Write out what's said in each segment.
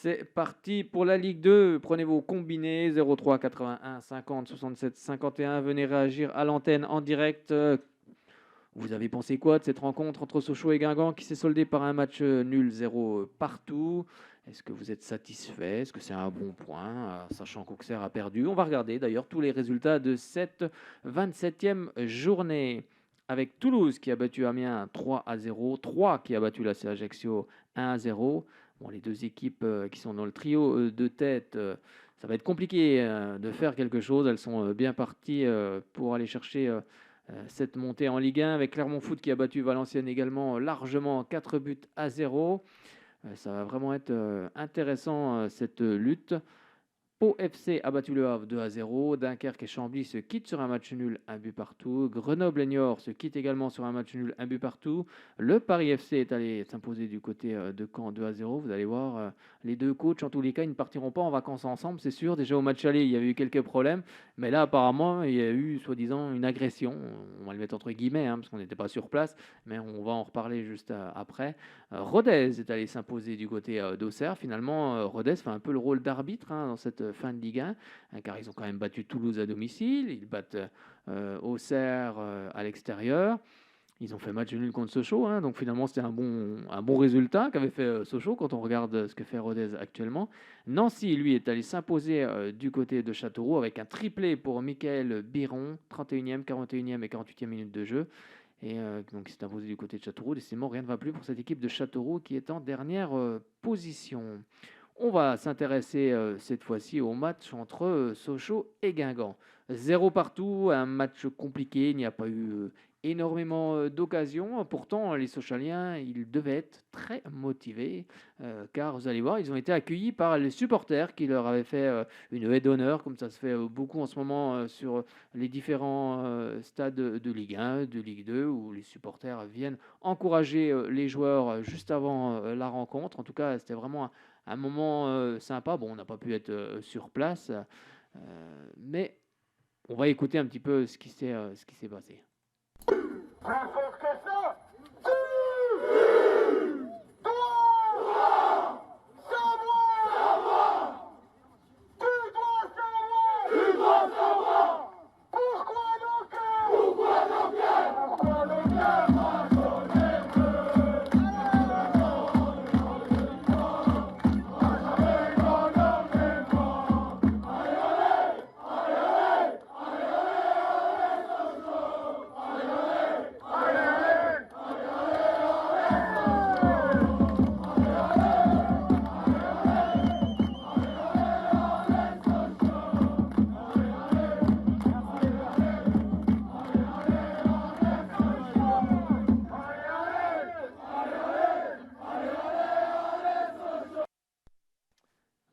C'est parti pour la Ligue 2. Prenez vos combinés 03 81 50 67 51. Venez réagir à l'antenne en direct. Vous avez pensé quoi de cette rencontre entre Sochaux et Guingamp qui s'est soldée par un match nul 0 partout? Est-ce que vous êtes satisfait? Est-ce que c'est un bon point, sachant qu'Auxerre a perdu? On va regarder d'ailleurs tous les résultats de cette 27e journée. Avec Toulouse qui a battu Amiens 3-0, 3 qui a battu l'AC Ajaccio 1-0. Bon, les deux équipes qui sont dans le trio de tête, ça va être compliqué de faire quelque chose. Elles sont bien parties pour aller chercher cette montée en Ligue 1 avec Clermont Foot qui a battu Valenciennes également largement 4-0. Ça va vraiment être intéressant cette lutte. Pau FC a battu le Havre 2-0. Dunkerque et Chambly se quittent sur un match nul, un but partout. Grenoble et Niort se quittent également sur un match nul, un but partout. Le Paris FC est allé s'imposer du côté de Caen 2-0. Vous allez voir, les deux coachs, en tous les cas, ils ne partiront pas en vacances ensemble, c'est sûr. Déjà au match aller, il y avait eu quelques problèmes. Mais là, apparemment, il y a eu, soi-disant, une agression. On va le mettre entre guillemets, parce qu'on n'était pas sur place. Mais on va en reparler juste après. Rodez est allé s'imposer du côté d'Auxerre. Finalement, Rodez fait un peu le rôle d'arbitre dans cette fin de Ligue 1, car ils ont quand même battu Toulouse à domicile, ils battent Auxerre à l'extérieur. Ils ont fait match nul contre Sochaux, donc finalement c'était un bon résultat qu'avait fait Sochaux quand on regarde ce que fait Rodez actuellement. Nancy, lui, est allé s'imposer du côté de Châteauroux avec un triplé pour Michael Biron, 31e, 41e et 48e minute de jeu. Et donc, il s'est imposé du côté de Châteauroux. Décidément, rien ne va plus pour cette équipe de Châteauroux qui est en dernière position. On va s'intéresser cette fois-ci au match entre Sochaux et Guingamp. 0 partout, un match compliqué. Il n'y a pas eu énormément d'occasions. Pourtant, les Sochaliens, ils devaient être très motivés car vous allez voir, ils ont été accueillis par les supporters qui leur avaient fait une haie d'honneur, comme ça se fait beaucoup en ce moment sur les différents stades de Ligue 1, de Ligue 2, où les supporters viennent encourager les joueurs juste avant la rencontre. En tout cas, c'était vraiment un moment sympa. Bon, on n'a pas pu être sur place, mais on va écouter un petit peu ce qui s'est passé. Plus fort que ça!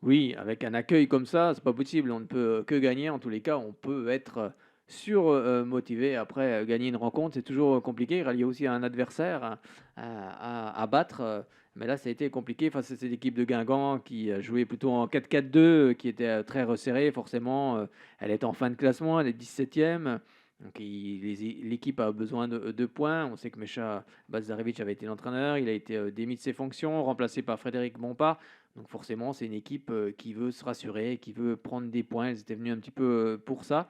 Oui, avec un accueil comme ça, c'est pas possible. On ne peut que gagner. En tous les cas, on peut être motivé. Après, gagner une rencontre, c'est toujours compliqué. Il y a aussi un adversaire à battre. Mais là, ça a été compliqué face à cette équipe de Guingamp qui jouait plutôt en 4-4-2, qui était très resserrée. Forcément, elle est en fin de classement, elle est 17e. Donc, l'équipe a besoin de points. On sait que Mecha Bazdarevic avait été l'entraîneur. Il a été démis de ses fonctions, remplacé par Frédéric Bompard. Donc forcément, c'est une équipe qui veut se rassurer, qui veut prendre des points. Ils étaient venus un petit peu pour ça.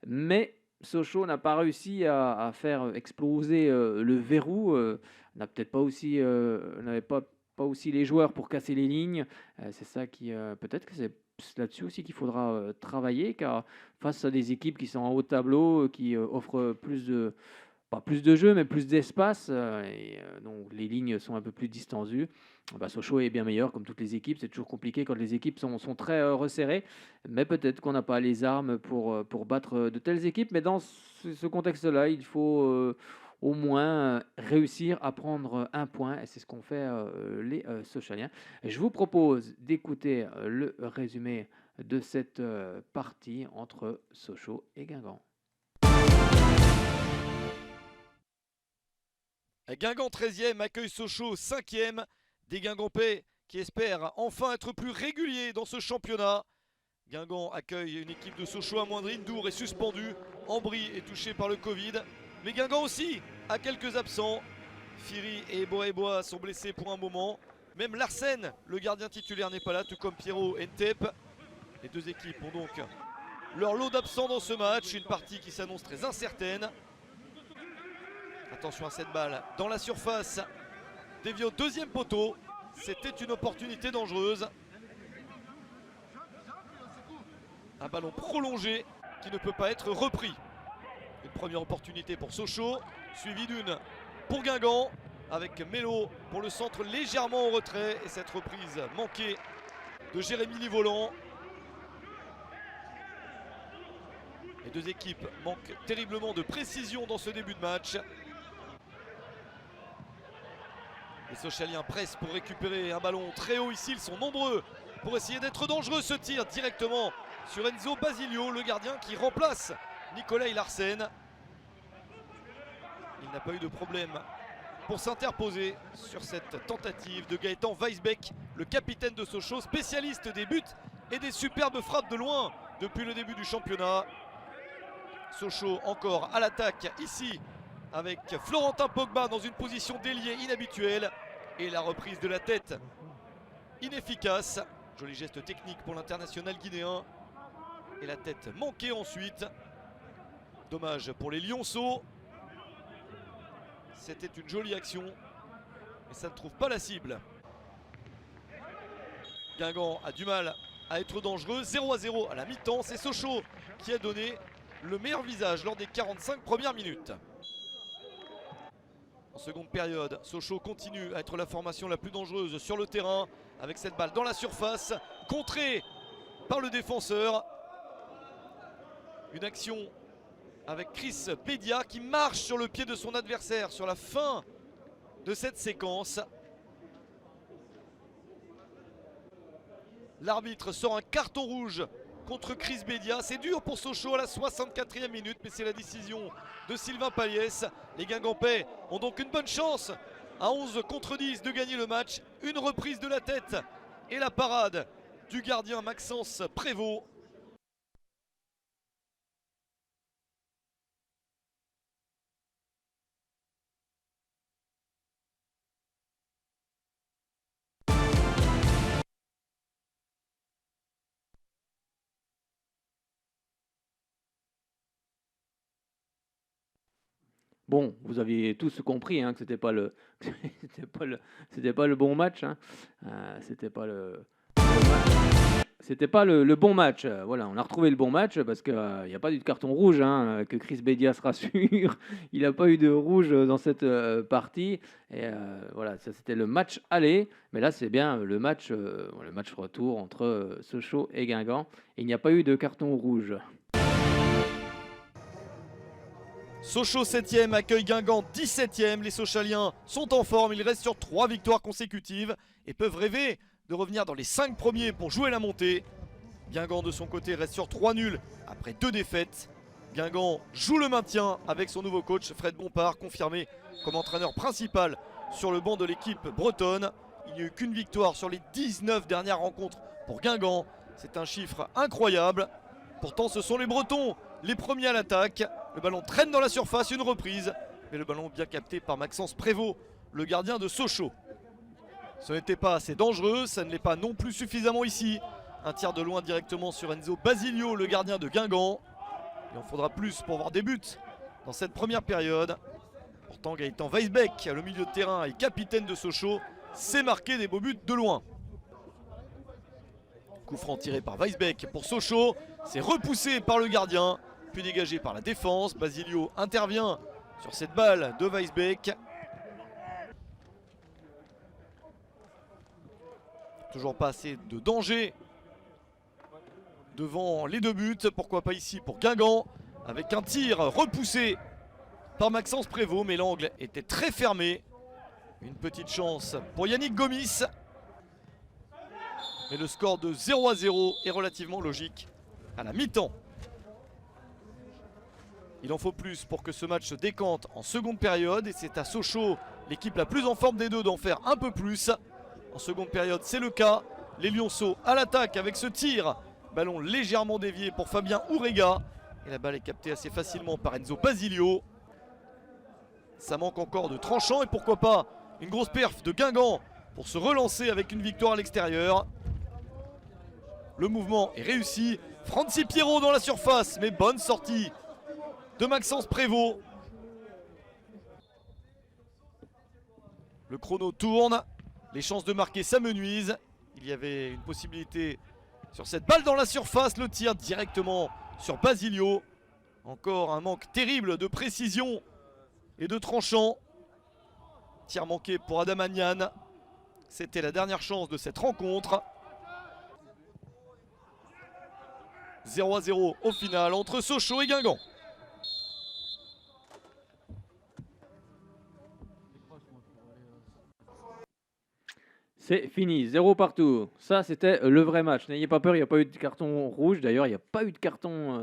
Mais Sochaux n'a pas réussi à faire exploser le verrou. N'a peut-être pas aussi, n'avait pas aussi les joueurs pour casser les lignes. C'est ça qui, peut-être que c'est là-dessus aussi qu'il faudra travailler, car face à des équipes qui sont en haut de tableau, qui offrent pas plus de jeu, mais plus d'espace, donc les lignes sont un peu plus distendues. Sochaux est bien meilleur, comme toutes les équipes. C'est toujours compliqué quand les équipes sont très resserrées, mais peut-être qu'on n'a pas les armes pour battre de telles équipes. Mais dans ce contexte-là, il faut au moins réussir à prendre un point, et c'est ce qu'ont fait les Sochaliens. Et je vous propose d'écouter le résumé de cette partie entre Sochaux et Guingamp. Guingamp 13e accueille Sochaux 5e. Des Guingampais qui espèrent enfin être plus réguliers dans ce championnat. Guingamp accueille une équipe de Sochaux amoindrie. Ndour est suspendu. Ambry est touché par le Covid. Mais Guingamp aussi a quelques absents. Firi et Boébois sont blessés pour un moment. Même Larsen, le gardien titulaire, n'est pas là, tout comme Pierrot Ntep. Les deux équipes ont donc leur lot d'absents dans ce match. Une partie qui s'annonce très incertaine. Attention à cette balle dans la surface. Dévié au deuxième poteau. C'était une opportunité dangereuse. Un ballon prolongé qui ne peut pas être repris. Une première opportunité pour Sochaux, suivie d'une pour Guingamp, avec Melo pour le centre légèrement en retrait. Et cette reprise manquée de Jérémy Livolan. Les deux équipes manquent terriblement de précision dans ce début de match. Les Sochaliens pressent pour récupérer un ballon très haut ici. Ils sont nombreux pour essayer d'être dangereux. Ce tir directement sur Enzo Basilio, le gardien qui remplace Nicolas Larsen. Il n'a pas eu de problème pour s'interposer sur cette tentative de Gaëtan Weisbeck, le capitaine de Sochaux, spécialiste des buts et des superbes frappes de loin depuis le début du championnat. Sochaux encore à l'attaque ici avec Florentin Pogba dans une position d'ailier inhabituelle et la reprise de la tête inefficace. Joli geste technique pour l'international guinéen et la tête manquée ensuite. Dommage pour les Lionceaux. C'était une jolie action mais ça ne trouve pas la cible. Guingamp a du mal à être dangereux. 0-0 à la mi-temps. C'est Sochaux qui a donné le meilleur visage lors des 45 premières minutes. En seconde période, Sochaux continue à être la formation la plus dangereuse sur le terrain avec cette balle dans la surface, contrée par le défenseur. Une action avec Chris Bédia qui marche sur le pied de son adversaire sur la fin de cette séquence. L'arbitre sort un carton rouge contre Chris Bédia. C'est dur pour Sochaux à la 64e minute, mais c'est la décision de Sylvain Paliès. Les Guingampais ont donc une bonne chance à 11 contre 10 de gagner le match. Une reprise de la tête et la parade du gardien Maxence Prévost. Bon, vous aviez tous compris hein, que c'était pas le, c'était pas le bon match. Hein. C'était pas le bon match. Voilà, on a retrouvé le bon match parce qu'il n'y a pas eu de carton rouge. Hein, que Chris Bédia se rassure, il n'a pas eu de rouge dans cette partie. Et voilà, ça c'était le match aller. Mais là, c'est bien le match retour entre Sochaux et Guingamp. Et il n'y a pas eu de carton rouge. Sochaux 7e accueille Guingamp 17e. Les Sochaliens sont en forme, ils restent sur 3 victoires consécutives et peuvent rêver de revenir dans les 5 premiers pour jouer la montée. Guingamp de son côté reste sur 3 nuls après 2 défaites. Guingamp joue le maintien avec son nouveau coach Fred Bompard, confirmé comme entraîneur principal sur le banc de l'équipe bretonne. Il n'y a eu qu'une victoire sur les 19 dernières rencontres pour Guingamp. C'est un chiffre incroyable. Pourtant ce sont les Bretons les premiers à l'attaque. Le ballon traîne dans la surface, une reprise. Mais le ballon bien capté par Maxence Prévost, le gardien de Sochaux. Ce n'était pas assez dangereux, ça ne l'est pas non plus suffisamment ici. Un tir de loin directement sur Enzo Basilio, le gardien de Guingamp. Il en faudra plus pour voir des buts dans cette première période. Pourtant Gaëtan Weisbeck, le milieu de terrain et capitaine de Sochaux, s'est marqué des beaux buts de loin. Coup franc tiré par Weisbeck pour Sochaux. C'est repoussé par le gardien, puis dégagé par la défense. Basilio intervient sur cette balle de Weisbeck. Toujours pas assez de danger devant les deux buts. Pourquoi pas ici pour Guingamp, avec un tir repoussé par Maxence Prévost, mais l'angle était très fermé. Une petite chance pour Yannick Gomis. Mais le score de 0-0 est relativement logique à la mi-temps. Il en faut plus pour que ce match se décante en seconde période. Et c'est à Sochaux, l'équipe la plus en forme des deux, d'en faire un peu plus. En seconde période, c'est le cas. Les Lionceaux à l'attaque avec ce tir. Ballon légèrement dévié pour Fabien Ourega. Et la balle est captée assez facilement par Enzo Basilio. Ça manque encore de tranchant et pourquoi pas une grosse perf de Guingamp pour se relancer avec une victoire à l'extérieur. Le mouvement est réussi. Franci Pierrot dans la surface, mais bonne sortie de Maxence Prévost. Le chrono tourne, les chances de marquer s'amenuisent. Il y avait une possibilité sur cette balle dans la surface, le tir directement sur Basilio. Encore un manque terrible de précision et de tranchant. Tir manqué pour Adam Agnan. C'était la dernière chance de cette rencontre. 0-0 au final entre Sochaux et Guingamp. C'est fini, 0 partout. Ça, c'était le vrai match. N'ayez pas peur, il n'y a pas eu de carton rouge. D'ailleurs, il n'y a pas eu de carton.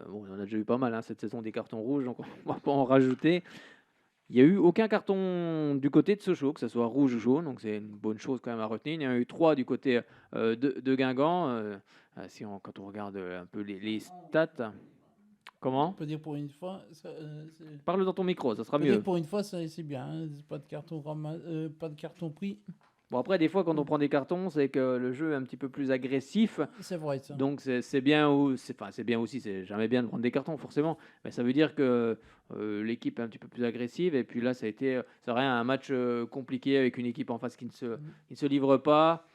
Bon, on en a déjà eu pas mal cette saison des cartons rouges, donc on ne va pas en rajouter. Il n'y a eu aucun carton du côté de Sochaux, que ce soit rouge ou jaune, donc c'est une bonne chose quand même à retenir. Il y en a eu 3 du côté de Guingamp. Quand on regarde un peu les stats. Comment ? On peut dire pour une fois, Parle dans ton micro, ça sera on peut dire mieux. pour une fois, c'est bien. Hein, pas de carton pas de carton pris. Bon, après, des fois, quand on prend des cartons, c'est que le jeu est un petit peu plus agressif. C'est vrai ça. Donc, c'est bien, c'est bien aussi. C'est jamais bien de prendre des cartons, forcément. Mais ça veut dire que l'équipe est un petit peu plus agressive. Et puis là, ça aurait un match compliqué avec une équipe en face qui ne se livre pas.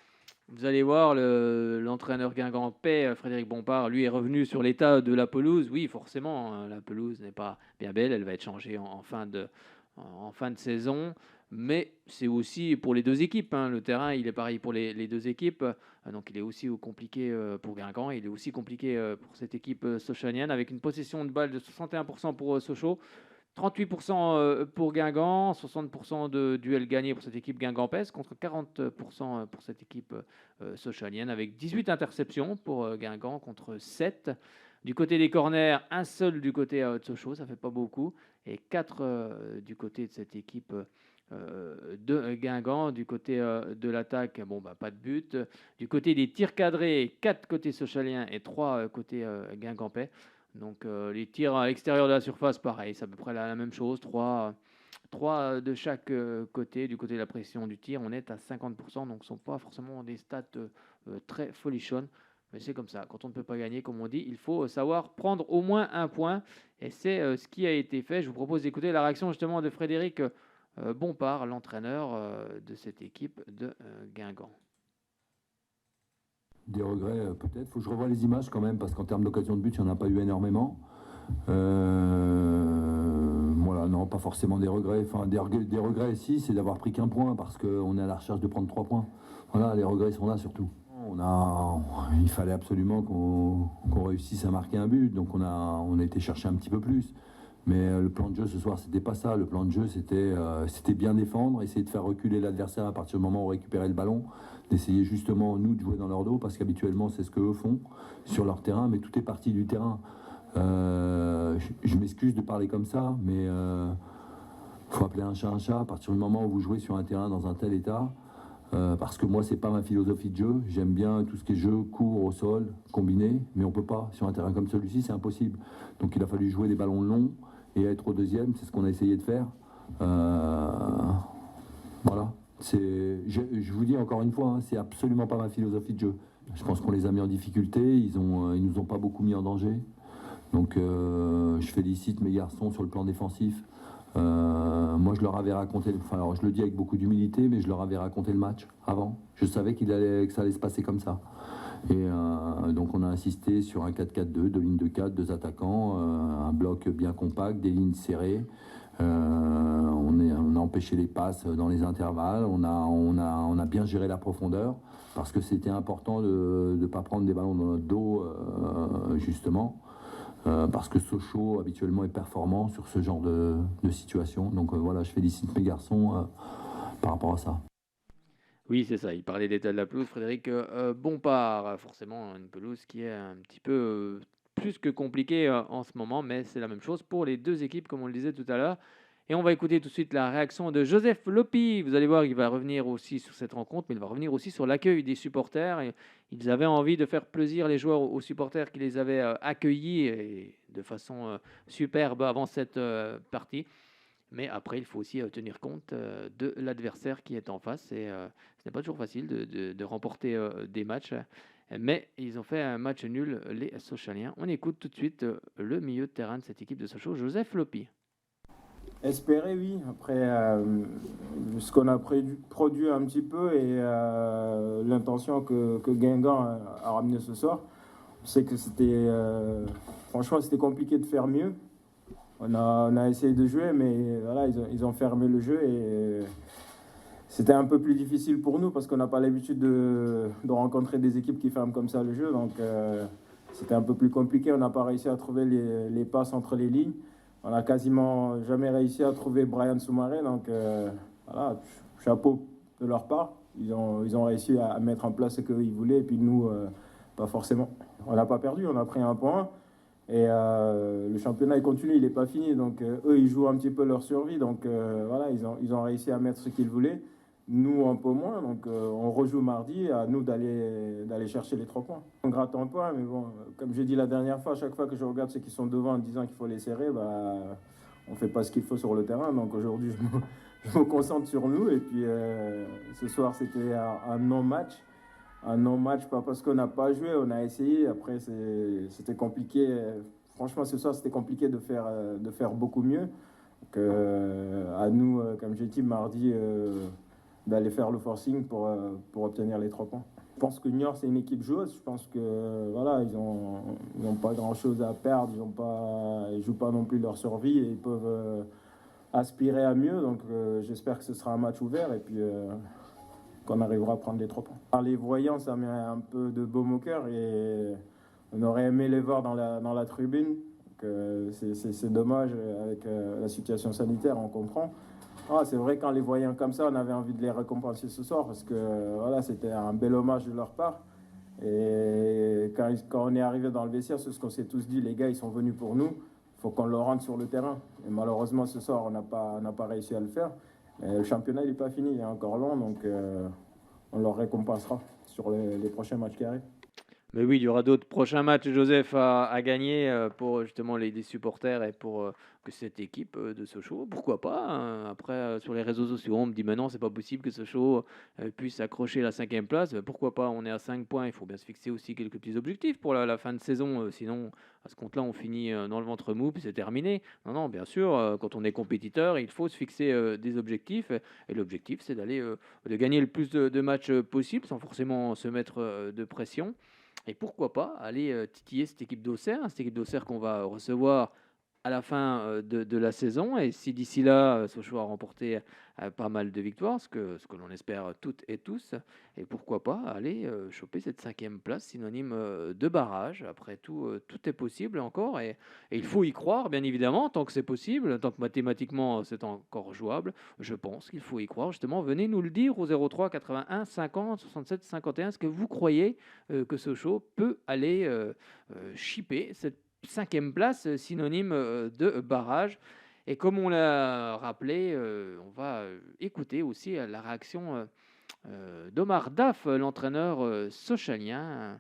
Vous allez voir, l'entraîneur guingampais, Frédéric Bompard, lui est revenu sur l'état de la pelouse. Oui, forcément, la pelouse n'est pas bien belle. Elle va être changée en fin de saison. Mais c'est aussi pour les deux équipes. Le terrain, il est pareil pour les deux équipes. Donc, il est aussi compliqué pour Guingamp. Il est aussi compliqué pour cette équipe sochalienne avec une possession de balle de 61% pour Sochaux. 38% pour Guingamp, 60% de duels gagnés pour cette équipe guingampèse contre 40% pour cette équipe sochalienne avec 18 interceptions pour Guingamp contre 7. Du côté des corners, un seul du côté de Sochaux, ça fait pas beaucoup, et 4 du côté de cette équipe de Guingamp. Du côté de l'attaque, pas de but. Du côté des tirs cadrés, 4 côté sochaliens et 3 côté guingampais. Donc les tirs à l'extérieur de la surface, pareil, c'est à peu près la même chose. 3 de chaque côté. Du côté de la pression du tir, on est à 50%. Donc ce ne sont pas forcément des stats très folichonnes. Mais c'est comme ça. Quand on ne peut pas gagner, comme on dit, il faut savoir prendre au moins un point. Et c'est ce qui a été fait. Je vous propose d'écouter la réaction justement de Frédéric Bompard, l'entraîneur de cette équipe de Guingamp. Des regrets, peut-être. Il faut que je revoie les images quand même, parce qu'en termes d'occasion de but, il n'y en a pas eu énormément. Voilà, non, pas forcément des regrets. Enfin, des regrets, si, c'est d'avoir pris qu'un point, parce qu'on est à la recherche de prendre 3 points. Voilà, les regrets sont là surtout. Il fallait absolument qu'on réussisse à marquer un but, donc on a été chercher un petit peu plus. Mais le plan de jeu ce soir, c'était pas ça. Le plan de jeu, c'était bien défendre, essayer de faire reculer l'adversaire à partir du moment où on récupérait le ballon, d'essayer justement, nous, de jouer dans leur dos, parce qu'habituellement, c'est ce qu'eux font sur leur terrain, mais tout est parti du terrain. Je m'excuse de parler comme ça, mais faut appeler un chat à partir du moment où vous jouez sur un terrain dans un tel état. Parce que moi, c'est pas ma philosophie de jeu. J'aime bien tout ce qui est jeu, court, au sol, combiné, mais on peut pas. Sur un terrain comme celui-ci, c'est impossible. Donc il a fallu jouer des ballons longs et être au deuxième, c'est ce qu'on a essayé de faire. Voilà. Je vous dis encore une fois, c'est absolument pas ma philosophie de jeu. Je pense qu'on les a mis en difficulté, ils nous ont pas beaucoup mis en danger. Donc je félicite mes garçons sur le plan défensif. Moi je leur avais raconté, alors je le dis avec beaucoup d'humilité, mais je leur avais raconté le match avant. Je savais que ça allait se passer comme ça. Et donc on a insisté sur un 4-4-2, 2 lignes de 4, 2 attaquants, un bloc bien compact, des lignes serrées. On a empêché les passes dans les intervalles, on a bien géré la profondeur, parce que c'était important de ne pas prendre des ballons dans notre dos, justement. Parce que Sochaux habituellement est performant sur ce genre de situation. Donc voilà, je félicite mes garçons par rapport à ça. Oui, c'est ça. Il parlait d'état de la pelouse, Frédéric Bompard. Forcément, une pelouse qui est un petit peu plus que compliquée en ce moment, mais c'est la même chose pour les deux équipes, comme on le disait tout à l'heure. Et on va écouter tout de suite la réaction de Joseph Lopi. Vous allez voir, il va revenir aussi sur cette rencontre, mais il va revenir aussi sur l'accueil des supporters. Et ils avaient envie de faire plaisir les joueurs aux supporters qui les avaient accueillis et de façon superbe avant cette partie. Mais après, il faut aussi tenir compte de l'adversaire qui est en face. Et ce n'est pas toujours facile de remporter des matchs. Mais ils ont fait un match nul, les Sochaliens. On écoute tout de suite le milieu de terrain de cette équipe de Sochaux, Joseph Lopi. Espérer, oui. Après, ce qu'on a produit un petit peu et l'intention que Guingamp a ramené ce soir, on sait que franchement, c'était compliqué de faire mieux. On a essayé de jouer, mais voilà, ils ont fermé le jeu et c'était un peu plus difficile pour nous parce qu'on n'a pas l'habitude de rencontrer des équipes qui ferment comme ça le jeu. Donc, c'était un peu plus compliqué. On n'a pas réussi à trouver les passes entre les lignes. On n'a quasiment jamais réussi à trouver Brian Soumaré. Donc, voilà, chapeau de leur part. Ils ont réussi à mettre en place ce qu'ils voulaient et puis nous, pas forcément. On n'a pas perdu, on a pris un point. Et le championnat il continue, il n'est pas fini. Donc eux, ils jouent un petit peu leur survie. Donc voilà, ils ont réussi à mettre ce qu'ils voulaient. Nous, un peu moins. Donc on rejoue mardi. À nous d'aller chercher les 3 points. On gratte un point, mais bon, comme j'ai dit la dernière fois, à chaque fois que je regarde ceux qui sont devant en disant qu'il faut les serrer, on ne fait pas ce qu'il faut sur le terrain. Donc aujourd'hui, je me concentre sur nous. Et puis ce soir, c'était un non-match. Un non-match, pas parce qu'on n'a pas joué, on a essayé. Après, c'était compliqué. Franchement, ce soir, c'était compliqué de faire beaucoup mieux. Donc, à nous, comme j'ai dit, mardi, d'aller faire le forcing pour obtenir les 3 points. Je pense que Niort, c'est une équipe joueuse. Je pense que voilà, ils ont pas grand-chose à perdre. Ils jouent pas non plus leur survie et ils peuvent aspirer à mieux. Donc, j'espère que ce sera un match ouvert. Et puis qu'on arrivera à prendre les 3 points. Alors, les voyants, ça met un peu de baume au cœur et on aurait aimé les voir dans la tribune. C'est dommage avec la situation sanitaire, on comprend. C'est vrai, quand les voyants comme ça, on avait envie de les récompenser ce soir parce que voilà, c'était un bel hommage de leur part. Et quand on est arrivé dans le vestiaire, c'est ce qu'on s'est tous dit, les gars, ils sont venus pour nous, il faut qu'on le rende sur le terrain. Et malheureusement, ce soir, on n'a pas réussi à le faire. Le championnat, il n'est pas fini, il est encore long, donc on leur récompensera sur les prochains matchs qui arrivent. Mais oui, il y aura d'autres prochains matchs, Joseph, à gagner pour justement les supporters et pour que cette équipe de Sochaux, pourquoi pas hein. Après, sur les réseaux sociaux, on me dit maintenant, c'est pas possible que Sochaux puisse accrocher la 5e place. Pourquoi pas, on est à 5 points, il faut bien se fixer aussi quelques petits objectifs pour la fin de saison. Sinon, à ce compte-là, on finit dans le ventre mou, puis c'est terminé. Non, bien sûr, quand on est compétiteur, il faut se fixer des objectifs. Et l'objectif, c'est de gagner le plus de matchs possible, sans forcément se mettre de pression. Et pourquoi pas aller titiller cette équipe d'Auxerre qu'on va recevoir à la fin de la saison. Et si d'ici là, Sochaux a remporté pas mal de victoires, ce que l'on espère toutes et tous, et pourquoi pas aller choper cette 5e place synonyme de barrage. Après tout, tout est possible encore. Et il faut y croire, bien évidemment, tant que c'est possible, tant que mathématiquement c'est encore jouable. Je pense qu'il faut y croire. Justement, venez nous le dire au 03 81 50 67 51. Est-ce que vous croyez que Sochaux peut aller chipper cette 5e place, synonyme de barrage? Et comme on l'a rappelé, on va écouter aussi la réaction d'Omar Daf, l'entraîneur sochalien,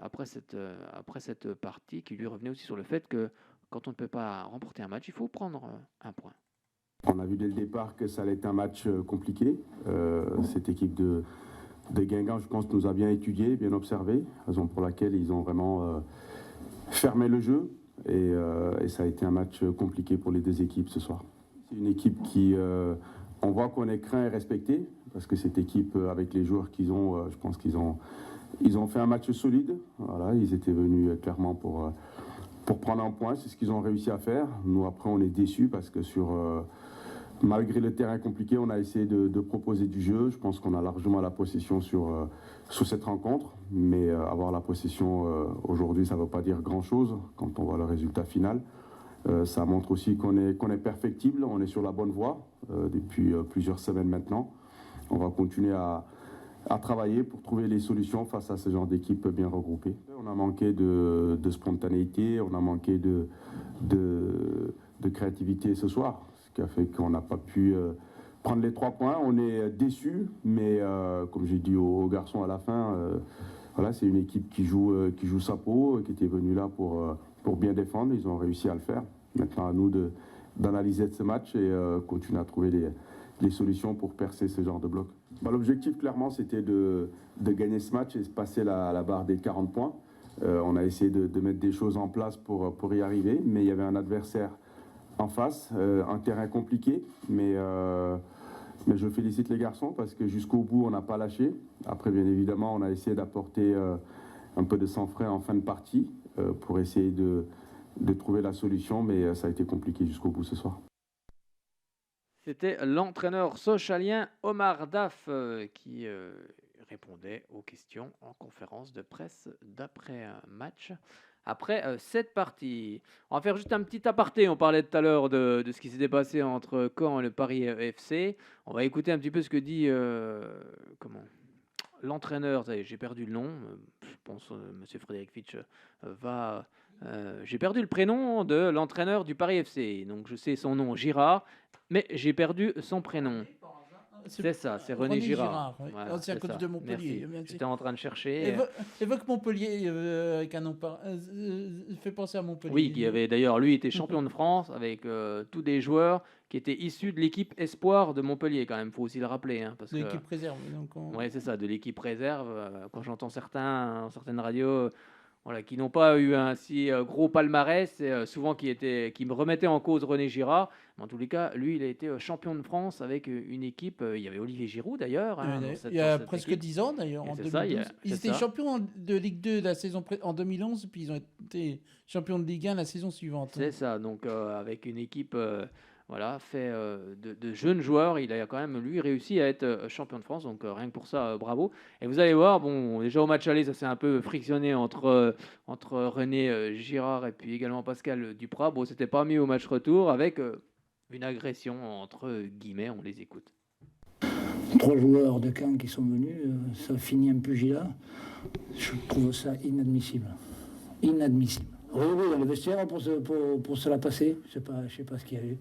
après cette partie, qui lui revenait aussi sur le fait que quand on ne peut pas remporter un match, il faut prendre un point. On a vu dès le départ que ça allait être un match compliqué. Cette équipe de Guingamp, je pense, nous a bien étudié, bien observé, raison pour laquelle ils ont vraiment fermé le jeu. Et ça a été un match compliqué pour les 2 équipes ce soir. C'est une équipe qui, on voit qu'on est craint et respecté, parce que cette équipe, avec les joueurs qu'ils ont, je pense qu'ils ont fait un match solide. Voilà, ils étaient venus clairement pour prendre un point, c'est ce qu'ils ont réussi à faire. Nous, après, on est déçus parce que malgré le terrain compliqué, on a essayé de proposer du jeu. Je pense qu'on a largement la possession sur cette rencontre. Mais avoir la possession aujourd'hui, ça ne veut pas dire grand-chose quand on voit le résultat final. Ça montre aussi qu'on est perfectible, on est sur la bonne voie depuis plusieurs semaines maintenant. On va continuer à travailler pour trouver les solutions face à ce genre d'équipe bien regroupée. On a manqué de spontanéité, on a manqué de créativité ce soir, ce qui a fait qu'on n'a pas pu prendre les 3 points. On est déçus, mais comme j'ai dit aux garçons à la fin, voilà, c'est une équipe qui joue sa peau, qui était venue là pour bien défendre. Ils ont réussi à le faire. Maintenant, à nous d'analyser ce match et continuer à trouver les solutions pour percer ce genre de bloc. L'objectif, clairement, c'était de gagner ce match et de passer la barre des 40 points. On a essayé de mettre des choses en place pour y arriver, mais il y avait un adversaire en face, un terrain compliqué, mais je félicite les garçons parce que jusqu'au bout, on n'a pas lâché. Après, bien évidemment, on a essayé d'apporter un peu de sang-frais en fin de partie pour essayer de trouver la solution, mais ça a été compliqué jusqu'au bout ce soir. C'était l'entraîneur socialien Omar Daf qui répondait aux questions en conférence de presse d'après un match. Après cette partie, on va faire juste un petit aparté. On parlait tout à l'heure de ce qui s'était passé entre Caen et le Paris FC. On va écouter un petit peu ce que dit l'entraîneur. J'ai perdu le nom. Je pense Monsieur Frédéric Fitch va. J'ai perdu le prénom de l'entraîneur du Paris FC. Donc je sais son nom, Girard, mais j'ai perdu son prénom. C'est ça, c'est René Girard. Oui. Voilà, Ancien c'est coach ça. de Montpellier. Merci. J'étais en train de chercher. Évoque Montpellier avec un nom fait penser à Montpellier. Oui, qui avait d'ailleurs, lui, été champion de France avec tous des joueurs qui étaient issus de l'équipe Espoir de Montpellier, quand même, il faut aussi le rappeler. Hein, de l'équipe réserve. Oui, c'est ça, de l'équipe réserve. Quand j'entends certaines radios qui n'ont pas eu un si gros palmarès, souvent qui me remettaient en cause René Girard. Mais en tous les cas, lui, il a été champion de France avec une équipe. Il y avait Olivier Giroud d'ailleurs. Il y a presque 10 ans d'ailleurs, en 2012. Ils étaient champions de Ligue 2 la saison en 2011, puis ils ont été champions de Ligue 1 la saison suivante. C'est ça, donc avec une équipe fait de jeunes joueurs, il a quand même, lui, réussi à être champion de France, donc rien que pour ça, bravo. Et vous allez voir, déjà au match aller, ça s'est un peu frictionné entre René Girard et puis également Pascal Duprat. Bon, c'était pas mieux au match retour, avec une agression entre guillemets, on les écoute. 3 joueurs de Caen qui sont venus, ça finit un pugilat. Je trouve ça inadmissible. Inadmissible. Oui, dans le vestiaire pour se la passer. Je sais pas ce qu'il y a eu.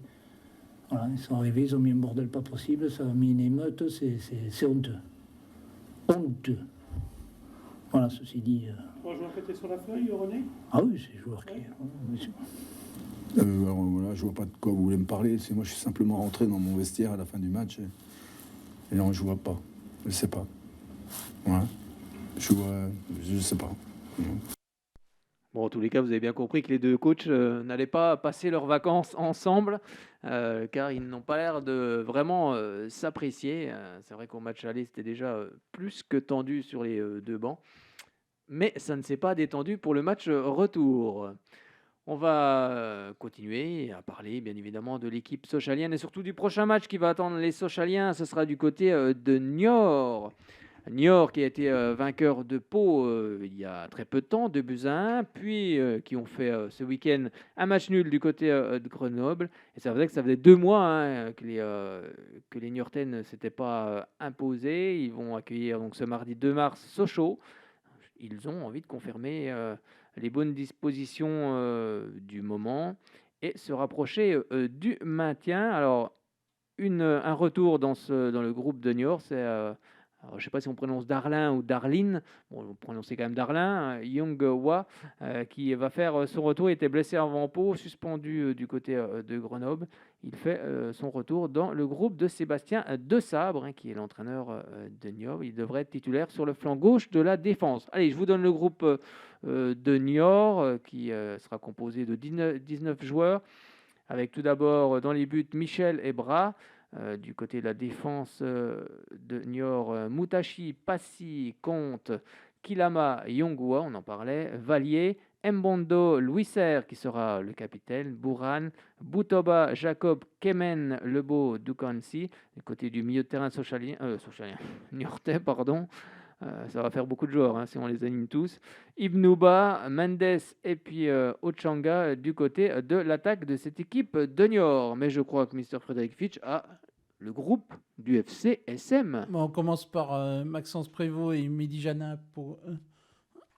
Voilà, ils sont arrivés, ils ont mis un bordel pas possible, ça a mis une émeute, c'est honteux. Honteux. Voilà, ceci dit. 3 joueurs qui étaient sur la feuille, René ? Ah oui, c'est les joueurs qui. Alors, voilà, je vois pas de quoi vous voulez me parler. Moi, je suis simplement rentré dans mon vestiaire à la fin du match. Et non, je vois pas. Je sais pas. Voilà. Je sais pas. Bon, en tous les cas, vous avez bien compris que les deux coachs n'allaient pas passer leurs vacances ensemble, car ils n'ont pas l'air de vraiment s'apprécier. C'est vrai qu'au match aller, c'était déjà plus que tendu sur les deux bancs. Mais ça ne s'est pas détendu pour le match retour. On va continuer à parler, bien évidemment, de l'équipe socialienne et surtout du prochain match qui va attendre les socialiens. Ce sera du côté de Niort. Niort qui a été vainqueur de Pau il y a très peu de temps, 2-1, puis qui ont fait ce week-end un match nul du côté de Grenoble. Et ça faisait 2 mois que les Niortais ne s'étaient pas imposés. Ils vont accueillir donc ce mardi 2 mars Sochaux. Ils ont envie de confirmer les bonnes dispositions du moment et se rapprocher du maintien. Alors, un retour dans le groupe de Niort, c'est... je ne sais pas si on prononce Darlin ou Darlin. Bon, vous prononcez quand même Darlin. Young Wa, qui va faire son retour. Il était blessé avant Pau, suspendu du côté de Grenoble. Il fait son retour dans le groupe de Sébastien Desabre, qui est l'entraîneur de Niort. Il devrait être titulaire sur le flanc gauche de la défense. Allez, je vous donne le groupe de Niort, qui sera composé de 19 joueurs. Avec tout d'abord dans les buts Michel et Bras. Du côté de la défense de Niort, Moutachi, Passy, Comte, Kilama, Yongua, on en parlait, Vallier, Mbondo, Louis Serre qui sera le capitaine, Bourane, Boutoba, Jacob, Kemen, Lebeau, Dukansi, du côté du milieu de terrain niortais, pardon. Ça va faire beaucoup de joueurs si on les anime tous. Ibnouba, Mendes et puis Ochanga du côté de l'attaque de cette équipe de Niort. Mais je crois que Mr. Frédéric Fitch a le groupe du FC SM. Bon, on commence par Maxence Prévost et Mehdi Janin.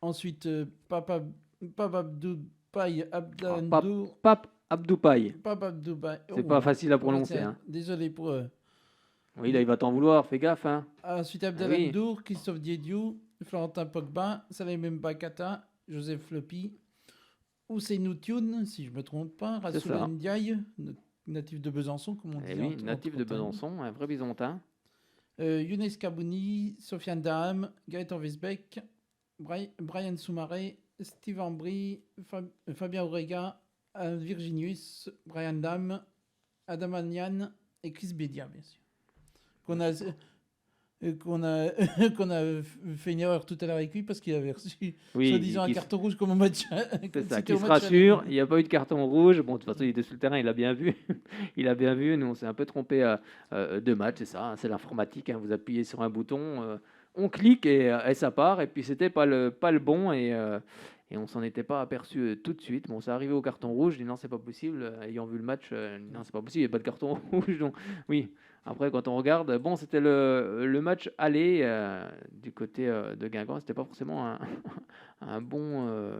Ensuite, Pape Abdoupaye Abdandou. Pape Abdoupaye. Pape Abdoupaye. C'est pas facile à prononcer. Désolé pour eux. Oui, là, il va t'en vouloir, fais gaffe. Ensuite, Abdelandour, Christophe Diédiou, Florentin Pogba, Salim Mbakata, Joseph Lopi, Ousseinou Thioune, si je ne me trompe pas, Rassoul Ndiaye, natif de Besançon, comme on dit. Eh oui, natif de Besançon, un vrai bisontin. Younes Kabouni, Sofiane Daham, Gaëtan Wiesbeck, Brian Soumaré, Steve Ambry, Fabien Aurega, Virginius, Brian Dam, Adam Agnan et Chris Bédia, bien sûr. Qu'on a fait une erreur tout à l'heure avec lui parce qu'il avait reçu, soi-disant, un carton rouge comme au match. C'est ça, qui se rassure, il n'y a pas eu de carton rouge. Bon, de toute façon, il était sur le terrain, il a bien vu. Il a bien vu, nous, on s'est un peu trompé de match, c'est ça, c'est l'informatique. Vous appuyez sur un bouton, on clique et ça part. Et puis, c'était pas le bon et on s'en était pas aperçu tout de suite. Bon, c'est arrivé au carton rouge, je dis non, c'est pas possible. Ayant vu le match, non, c'est pas possible, il n'y a pas de carton rouge. Donc, oui. Après, quand on regarde, bon, c'était le match aller du côté de Guingamp. C'était pas forcément un bon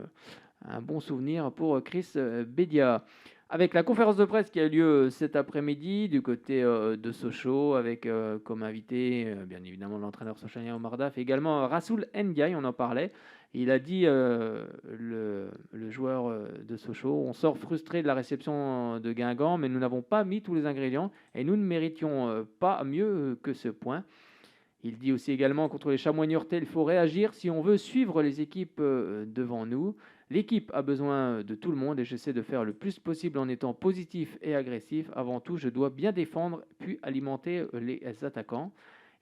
souvenir pour Chris Bédia. Avec la conférence de presse qui a eu lieu cet après-midi du côté de Sochaux, avec comme invité, bien évidemment, l'entraîneur sochalien Omar Daf, et également Rassoul Ndiaye, on en parlait. Il a dit, le joueur de Sochaux, on sort frustré de la réception de Guingamp, mais nous n'avons pas mis tous les ingrédients et nous ne méritions pas mieux que ce point. Il dit aussi également, contre les Chamois niortais, il faut réagir si on veut suivre les équipes devant nous. L'équipe a besoin de tout le monde et j'essaie de faire le plus possible en étant positif et agressif. Avant tout, je dois bien défendre puis alimenter les attaquants.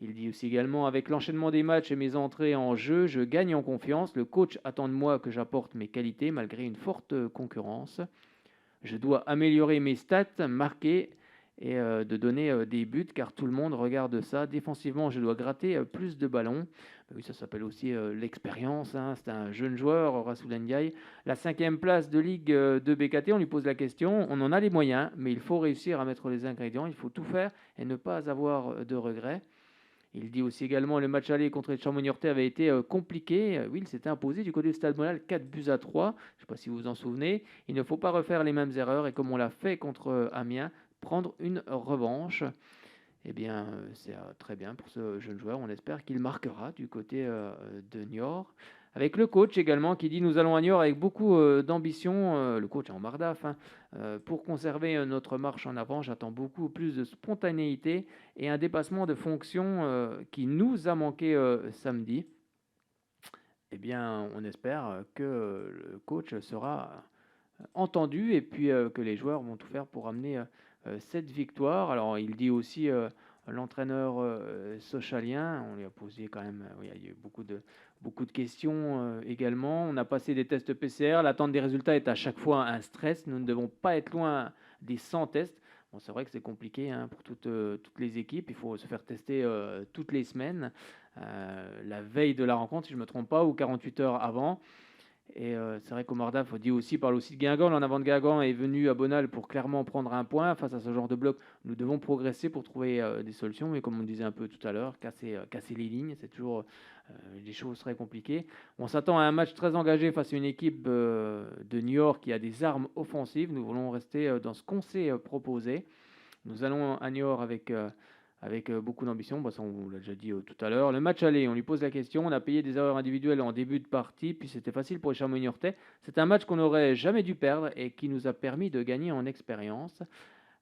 Il dit aussi également, avec l'enchaînement des matchs et mes entrées en jeu, je gagne en confiance. Le coach attend de moi que j'apporte mes qualités malgré une forte concurrence. Je dois améliorer mes stats, marquer et de donner des buts car tout le monde regarde ça. Défensivement, je dois gratter plus de ballons. Oui, ça s'appelle aussi l'expérience. C'est un jeune joueur, Rassoul Ndiaye. La 5e place de Ligue de BKT, on lui pose la question. On en a les moyens, mais il faut réussir à mettre les ingrédients. Il faut tout faire et ne pas avoir de regrets. Il dit aussi également le match aller contre les Chamois niortais avait été compliqué. Oui, il s'était imposé du côté du Stade Bonal 4-3. Je ne sais pas si vous vous en souvenez. Il ne faut pas refaire les mêmes erreurs et comme on l'a fait contre Amiens, prendre une revanche. Eh bien, c'est très bien pour ce jeune joueur. On espère qu'il marquera du côté de Niort. Avec le coach également qui dit nous allons à Niort avec beaucoup d'ambition. Le coach en Mardaf. Pour conserver notre marche en avant, j'attends beaucoup plus de spontanéité et un dépassement de fonction qui nous a manqué samedi. Eh bien, on espère que le coach sera entendu et puis que les joueurs vont tout faire pour amener cette victoire. Alors, il dit aussi l'entraîneur sochalien, on lui a posé quand même, il y a eu beaucoup de questions également. On a passé des tests PCR, l'attente des résultats est à chaque fois un stress. Nous ne devons pas être loin des 100 tests. Bon, c'est vrai que c'est compliqué pour toutes les équipes. Il faut se faire tester toutes les semaines, la veille de la rencontre, si je ne me trompe pas, ou 48 heures avant. Et c'est vrai qu'Omar Daf parle aussi de Guingamp. L'en avant de Guingamp est venu à Bonal pour clairement prendre un point. Face à ce genre de bloc, nous devons progresser pour trouver des solutions. Mais comme on disait un peu tout à l'heure, casser les lignes, c'est toujours des choses très compliquées. On s'attend à un match très engagé face à une équipe de Niort qui a des armes offensives. Nous voulons rester dans ce qu'on s'est proposé. Nous allons à Niort avec beaucoup d'ambition. Ça, on vous l'a déjà dit tout à l'heure. Le match aller, on lui pose la question. On a payé des erreurs individuelles en début de partie, puis c'était facile pour les Chamois niortais. C'est un match qu'on n'aurait jamais dû perdre et qui nous a permis de gagner en expérience.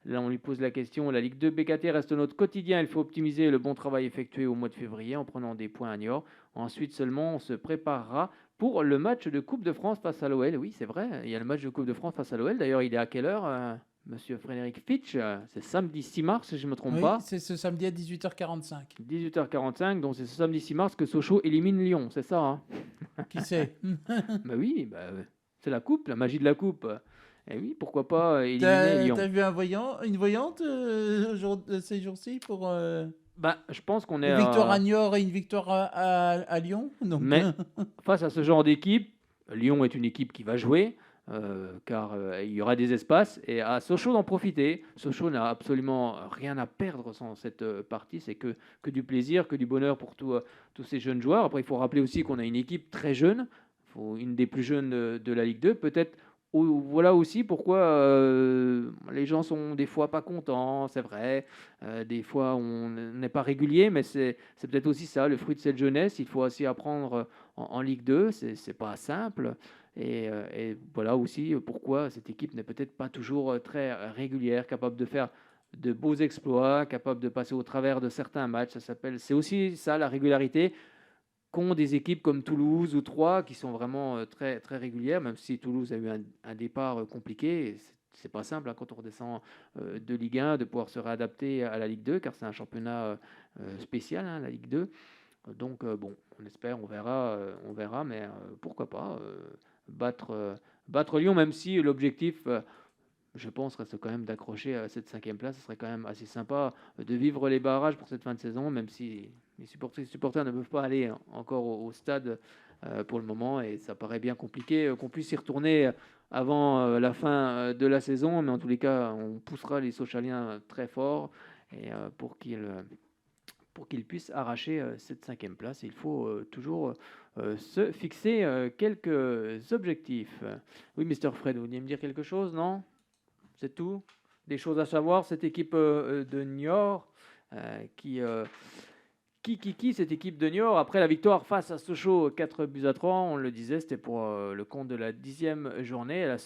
Là, on lui pose la question. La Ligue 2 BKT reste notre quotidien. Il faut optimiser le bon travail effectué au mois de février en prenant des points à Niort. Ensuite seulement, on se préparera pour le match de Coupe de France face à l'OL. Oui, c'est vrai, il y a le match de Coupe de France face à l'OL. D'ailleurs, il est à quelle heure Monsieur Frédéric Fitch, c'est samedi 6 mars, si je ne me trompe pas. C'est ce samedi à 18h45. 18h45, donc c'est ce samedi 6 mars que Sochaux élimine Lyon, c'est ça Qui sait Bah oui, c'est la coupe, la magie de la coupe. Et oui, pourquoi pas éliminer Lyon. T'as vu une voyante ces jours-ci pour je pense qu'on est une victoire à Niort et une victoire à Lyon. Donc... Mais face à ce genre d'équipe, Lyon est une équipe qui va jouer. Car il y aura des espaces et à Sochaux d'en profiter. Sochaux n'a absolument rien à perdre sans cette partie, c'est que du plaisir, que du bonheur pour tous ces jeunes joueurs. Après, il faut rappeler aussi qu'on a une équipe très jeune, une des plus jeunes de la Ligue 2, peut-être. Voilà aussi pourquoi les gens sont des fois pas contents, c'est vrai. Des fois, on n'est pas régulier, mais c'est peut-être aussi ça, le fruit de cette jeunesse. Il faut aussi apprendre en Ligue 2. C'est pas simple. Et voilà aussi pourquoi cette équipe n'est peut-être pas toujours très régulière, capable de faire de beaux exploits, capable de passer au travers de certains matchs. C'est aussi ça la régularité qu'ont des équipes comme Toulouse ou Troyes qui sont vraiment très, très régulières, même si Toulouse a eu un départ compliqué. C'est pas simple quand on redescend de Ligue 1 de pouvoir se réadapter à la Ligue 2, car c'est un championnat spécial, la Ligue 2. Donc bon, on espère, on verra, mais pourquoi pas battre Lyon, même si l'objectif, je pense, reste quand même d'accrocher à cette 5e place. Ce serait quand même assez sympa de vivre les barrages pour cette fin de saison, même si les supporters ne peuvent pas aller encore au stade pour le moment, et ça paraît bien compliqué qu'on puisse y retourner avant la fin de la saison, mais en tous les cas, on poussera les Sochaliens très fort et pour qu'ils puissent arracher cette 5e place. Il faut toujours se fixer quelques objectifs. Oui, Mr. Fred, vous vouliez me dire quelque chose, non ? C'est tout. Des choses à savoir, cette équipe de Niort, cette équipe de Niort, après la victoire face à Sochaux 4-3, on le disait, c'était pour le compte de la 10e journée. Elle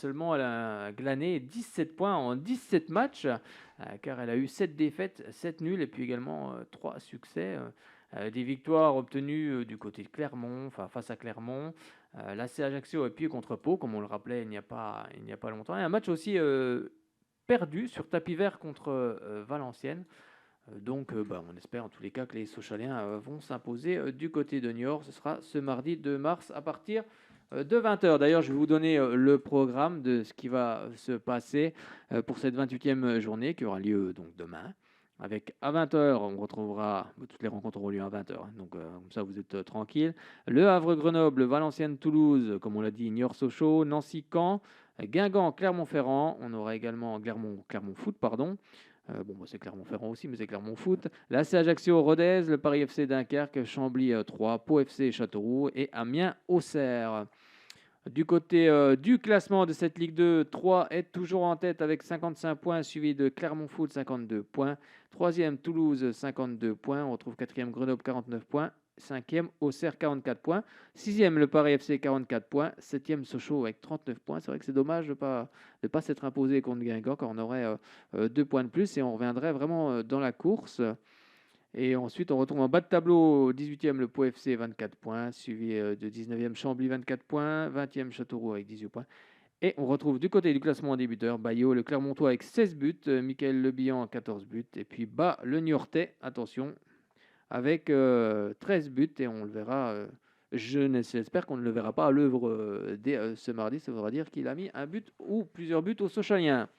a glané 17 points en 17 matchs, car elle a eu 7 défaites, 7 nuls, et puis également 3 succès. Des victoires obtenues du côté de Clermont, face à Clermont, l'AC Ajaccio et puis contre Pau, comme on le rappelait il n'y a pas longtemps. Et un match aussi perdu sur tapis vert contre Valenciennes. Donc on espère en tous les cas que les Sochaliens vont s'imposer du côté de Niort. Ce sera ce mardi 2 mars à partir de 20h. D'ailleurs, je vais vous donner le programme de ce qui va se passer pour cette 28e journée qui aura lieu donc demain. Avec à 20h, on retrouvera, toutes les rencontres auront lieu à 20h, donc comme ça vous êtes tranquille. Le Havre-Grenoble, Valenciennes-Toulouse, comme on l'a dit, Niort-Sochaux, Nancy-Caen, Guingamp-Clermont-Ferrand. On aura également Clermont-Foot, pardon. C'est Clermont-Ferrand aussi, mais c'est Clermont-Foot. L'AC Ajaccio-Rodez, le Paris FC Dunkerque, Chambly-Troyes, Pau FC Châteauroux et Amiens-Auxerre. Du côté du classement de cette Ligue 2, Troyes est toujours en tête avec 55 points, suivi de Clermont Foot, 52 points. 3e, Toulouse, 52 points. On retrouve 4e, Grenoble, 49 points. 5e, Auxerre, 44 points. 6e, le Paris FC, 44 points. 7e, Sochaux avec 39 points. C'est vrai que c'est dommage de ne pas s'être imposé contre Guingamp, car on aurait 2 points de plus et on reviendrait vraiment dans la course. Et ensuite, on retrouve en bas de tableau, 18e, le Pau FC, 24 points, suivi de 19e, Chambly, 24 points, 20e, Châteauroux avec 18 points. Et on retrouve du côté du classement en débuteur, Bayo, le Clermontois avec 16 buts, Mickaël Lebihan, 14 buts, et puis bas, le Niortais, attention, avec 13 buts, et on le verra, j'espère qu'on ne le verra pas à l'œuvre dès ce mardi, ça voudra dire qu'il a mis un but ou plusieurs buts aux Sochaliens.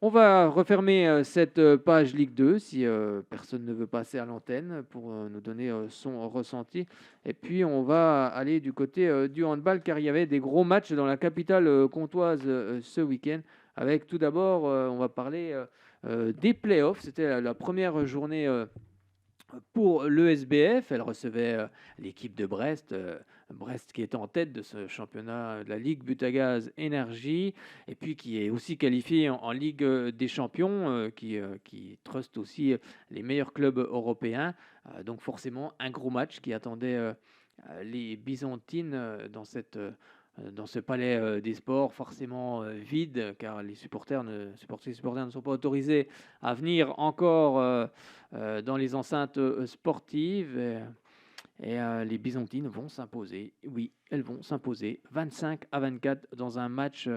On va refermer cette page Ligue 2 si personne ne veut passer à l'antenne pour nous donner son ressenti. Et puis on va aller du côté du handball, car il y avait des gros matchs dans la capitale comtoise ce week-end. Avec tout d'abord, on va parler des playoffs. C'était la première journée pour l'ESBF. Elle recevait l'équipe de Brest. Brest qui est en tête de ce championnat de la Ligue Butagaz Énergie, et puis qui est aussi qualifié en Ligue des Champions, qui truste aussi les meilleurs clubs européens. Donc forcément un gros match qui attendait les Byzantines dans ce palais des sports forcément vide, car les supporters ne sont pas autorisés à venir encore dans les enceintes sportives. Et les Byzantines vont s'imposer. Oui, elles vont s'imposer 25-24 dans un match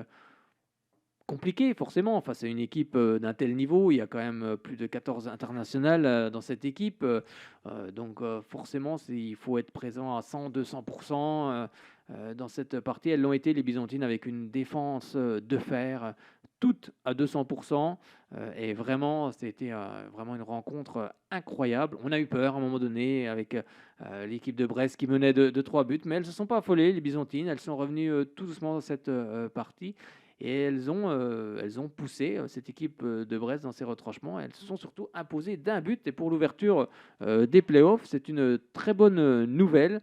compliqué, forcément, face à une équipe d'un tel niveau. Il y a quand même plus de 14 internationales dans cette équipe. Donc forcément, il faut être présent à 100-200% dans cette partie. Elles l'ont été, les Byzantines, avec une défense de fer, toutes à 200%. Et vraiment, c'était vraiment une rencontre incroyable. On a eu peur à un moment donné avec l'équipe de Brest qui menait de 3 buts, mais elles ne se sont pas affolées, les Byzantines. Elles sont revenues tout doucement dans cette partie. Et elles ont poussé cette équipe de Brest dans ses retranchements. Elles se sont surtout imposées d'1 but. Et pour l'ouverture des playoffs, c'est une très bonne nouvelle.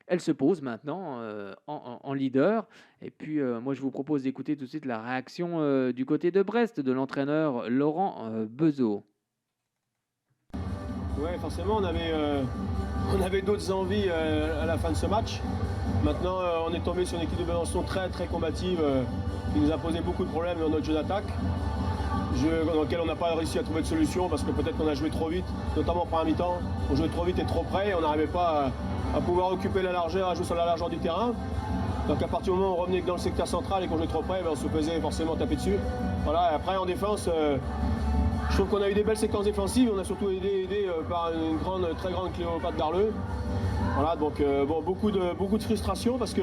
Elles se posent maintenant en leader. Et puis, moi, je vous propose d'écouter tout de suite la réaction du côté de Brest, de l'entraîneur Laurent Bezeau. Ouais, forcément, on avait on avait d'autres envies à la fin de ce match. Maintenant, on est tombé sur une équipe de Besançon très très combative qui nous a posé beaucoup de problèmes dans notre jeu d'attaque, dans lequel on n'a pas réussi à trouver de solution parce que peut-être qu'on a joué trop vite, notamment en première mi-temps. On jouait trop vite et trop près et on n'arrivait pas à pouvoir occuper la largeur, à jouer sur la largeur du terrain. Donc à partir du moment où on revenait dans le secteur central et qu'on jouait trop près, on se faisait forcément taper dessus. Voilà, et après en défense, je trouve qu'on a eu des belles séquences défensives. On a surtout été aidé par une très grande Cléopâtre Darleux. Voilà, donc bon, beaucoup de frustration parce que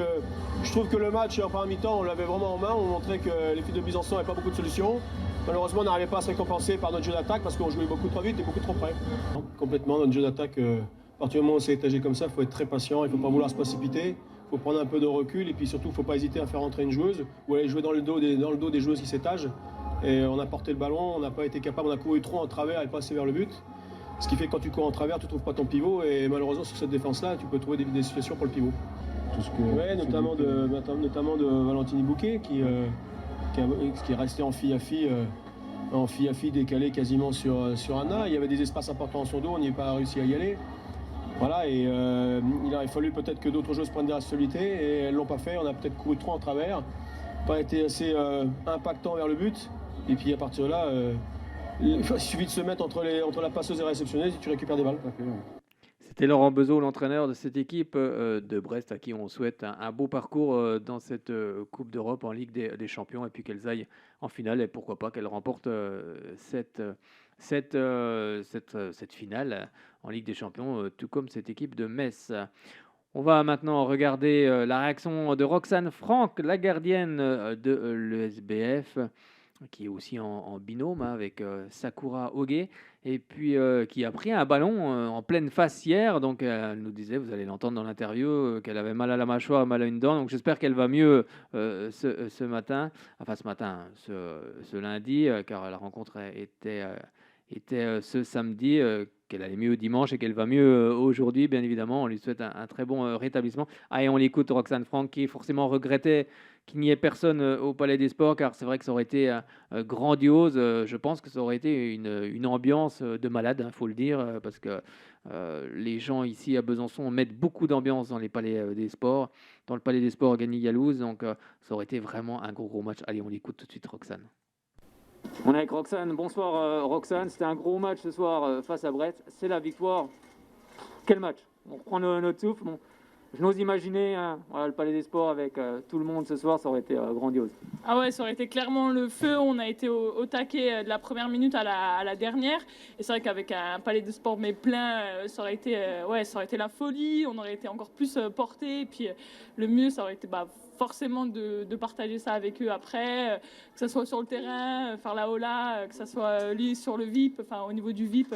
je trouve que le match en première mi-temps, on l'avait vraiment en main. On montrait que les filles de Besançon n'avaient pas beaucoup de solutions. Malheureusement, on n'arrivait pas à se récompenser par notre jeu d'attaque parce qu'on jouait beaucoup trop vite et beaucoup trop près. Complètement, notre jeu d'attaque, à partir du moment où c'est étagé comme ça, il faut être très patient, il ne faut pas vouloir se précipiter, il faut prendre un peu de recul et puis surtout, il ne faut pas hésiter à faire entrer une joueuse ou aller jouer dans le dos des joueuses qui s'étagent. Et on a porté le ballon, on n'a pas été capable, on a couru trop en travers et passé vers le but. Ce qui fait que quand tu cours en travers, tu ne trouves pas ton pivot et malheureusement sur cette défense-là, tu peux trouver des situations pour le pivot. Ouais, notamment de Valentini Bouquet qui est resté en fille à fille décalé quasiment sur Anna. Il y avait des espaces importants en son dos, on n'y est pas réussi à y aller. Voilà, et il aurait fallu peut-être que d'autres joueuses prennent des responsabilités et elles ne l'ont pas fait. On a peut-être couru trop en travers, pas été assez impactant vers le but. Et puis à partir de là, il suffit de se mettre entre la passeuse et la réceptionneuse et tu récupères des balles. C'était Laurent Bezeau, l'entraîneur de cette équipe de Brest, à qui on souhaite un beau parcours dans cette Coupe d'Europe en Ligue des Champions, et puis qu'elles aillent en finale, et pourquoi pas qu'elles remportent cette finale en Ligue des Champions, tout comme cette équipe de Metz. On va maintenant regarder la réaction de Roxane Franck, la gardienne de l'ESBF, qui est aussi en binôme avec Sakura Oge, et puis qui a pris un ballon en pleine face hier. Donc elle nous disait, vous allez l'entendre dans l'interview, qu'elle avait mal à la mâchoire, mal à une dent. Donc j'espère qu'elle va mieux ce matin, enfin ce lundi, car la rencontre était ce samedi, qu'elle allait mieux dimanche et qu'elle va mieux aujourd'hui, bien évidemment. On lui souhaite un très bon rétablissement. Et on l'écoute, Roxane Franck, qui forcément regrettait qu'il n'y ait personne au Palais des Sports, car c'est vrai que ça aurait été grandiose. Je pense que ça aurait été une ambiance de malade, il faut le dire, parce que les gens ici à Besançon mettent beaucoup d'ambiance dans les Palais des Sports, dans le Palais des Sports Gagny-Galouse, donc ça aurait été vraiment un gros match. Allez, on l'écoute tout de suite, Roxane. On est avec Roxane. Bonsoir Roxane, c'était un gros match ce soir face à Brest, c'est la victoire. Quel match? On reprend notre souffle. Bon, je n'ose imaginer voilà, le Palais des Sports avec tout le monde ce soir, ça aurait été grandiose. Ah ouais, ça aurait été clairement le feu. On a été au taquet de la première minute à la dernière. Et c'est vrai qu'avec un Palais des Sports mais plein, ça aurait été la folie. On aurait été encore plus porté. Et puis le mieux, ça aurait été forcément de partager ça avec eux après, que ce soit sur le terrain, faire la hola, que ce soit lié sur le VIP, enfin au niveau du VIP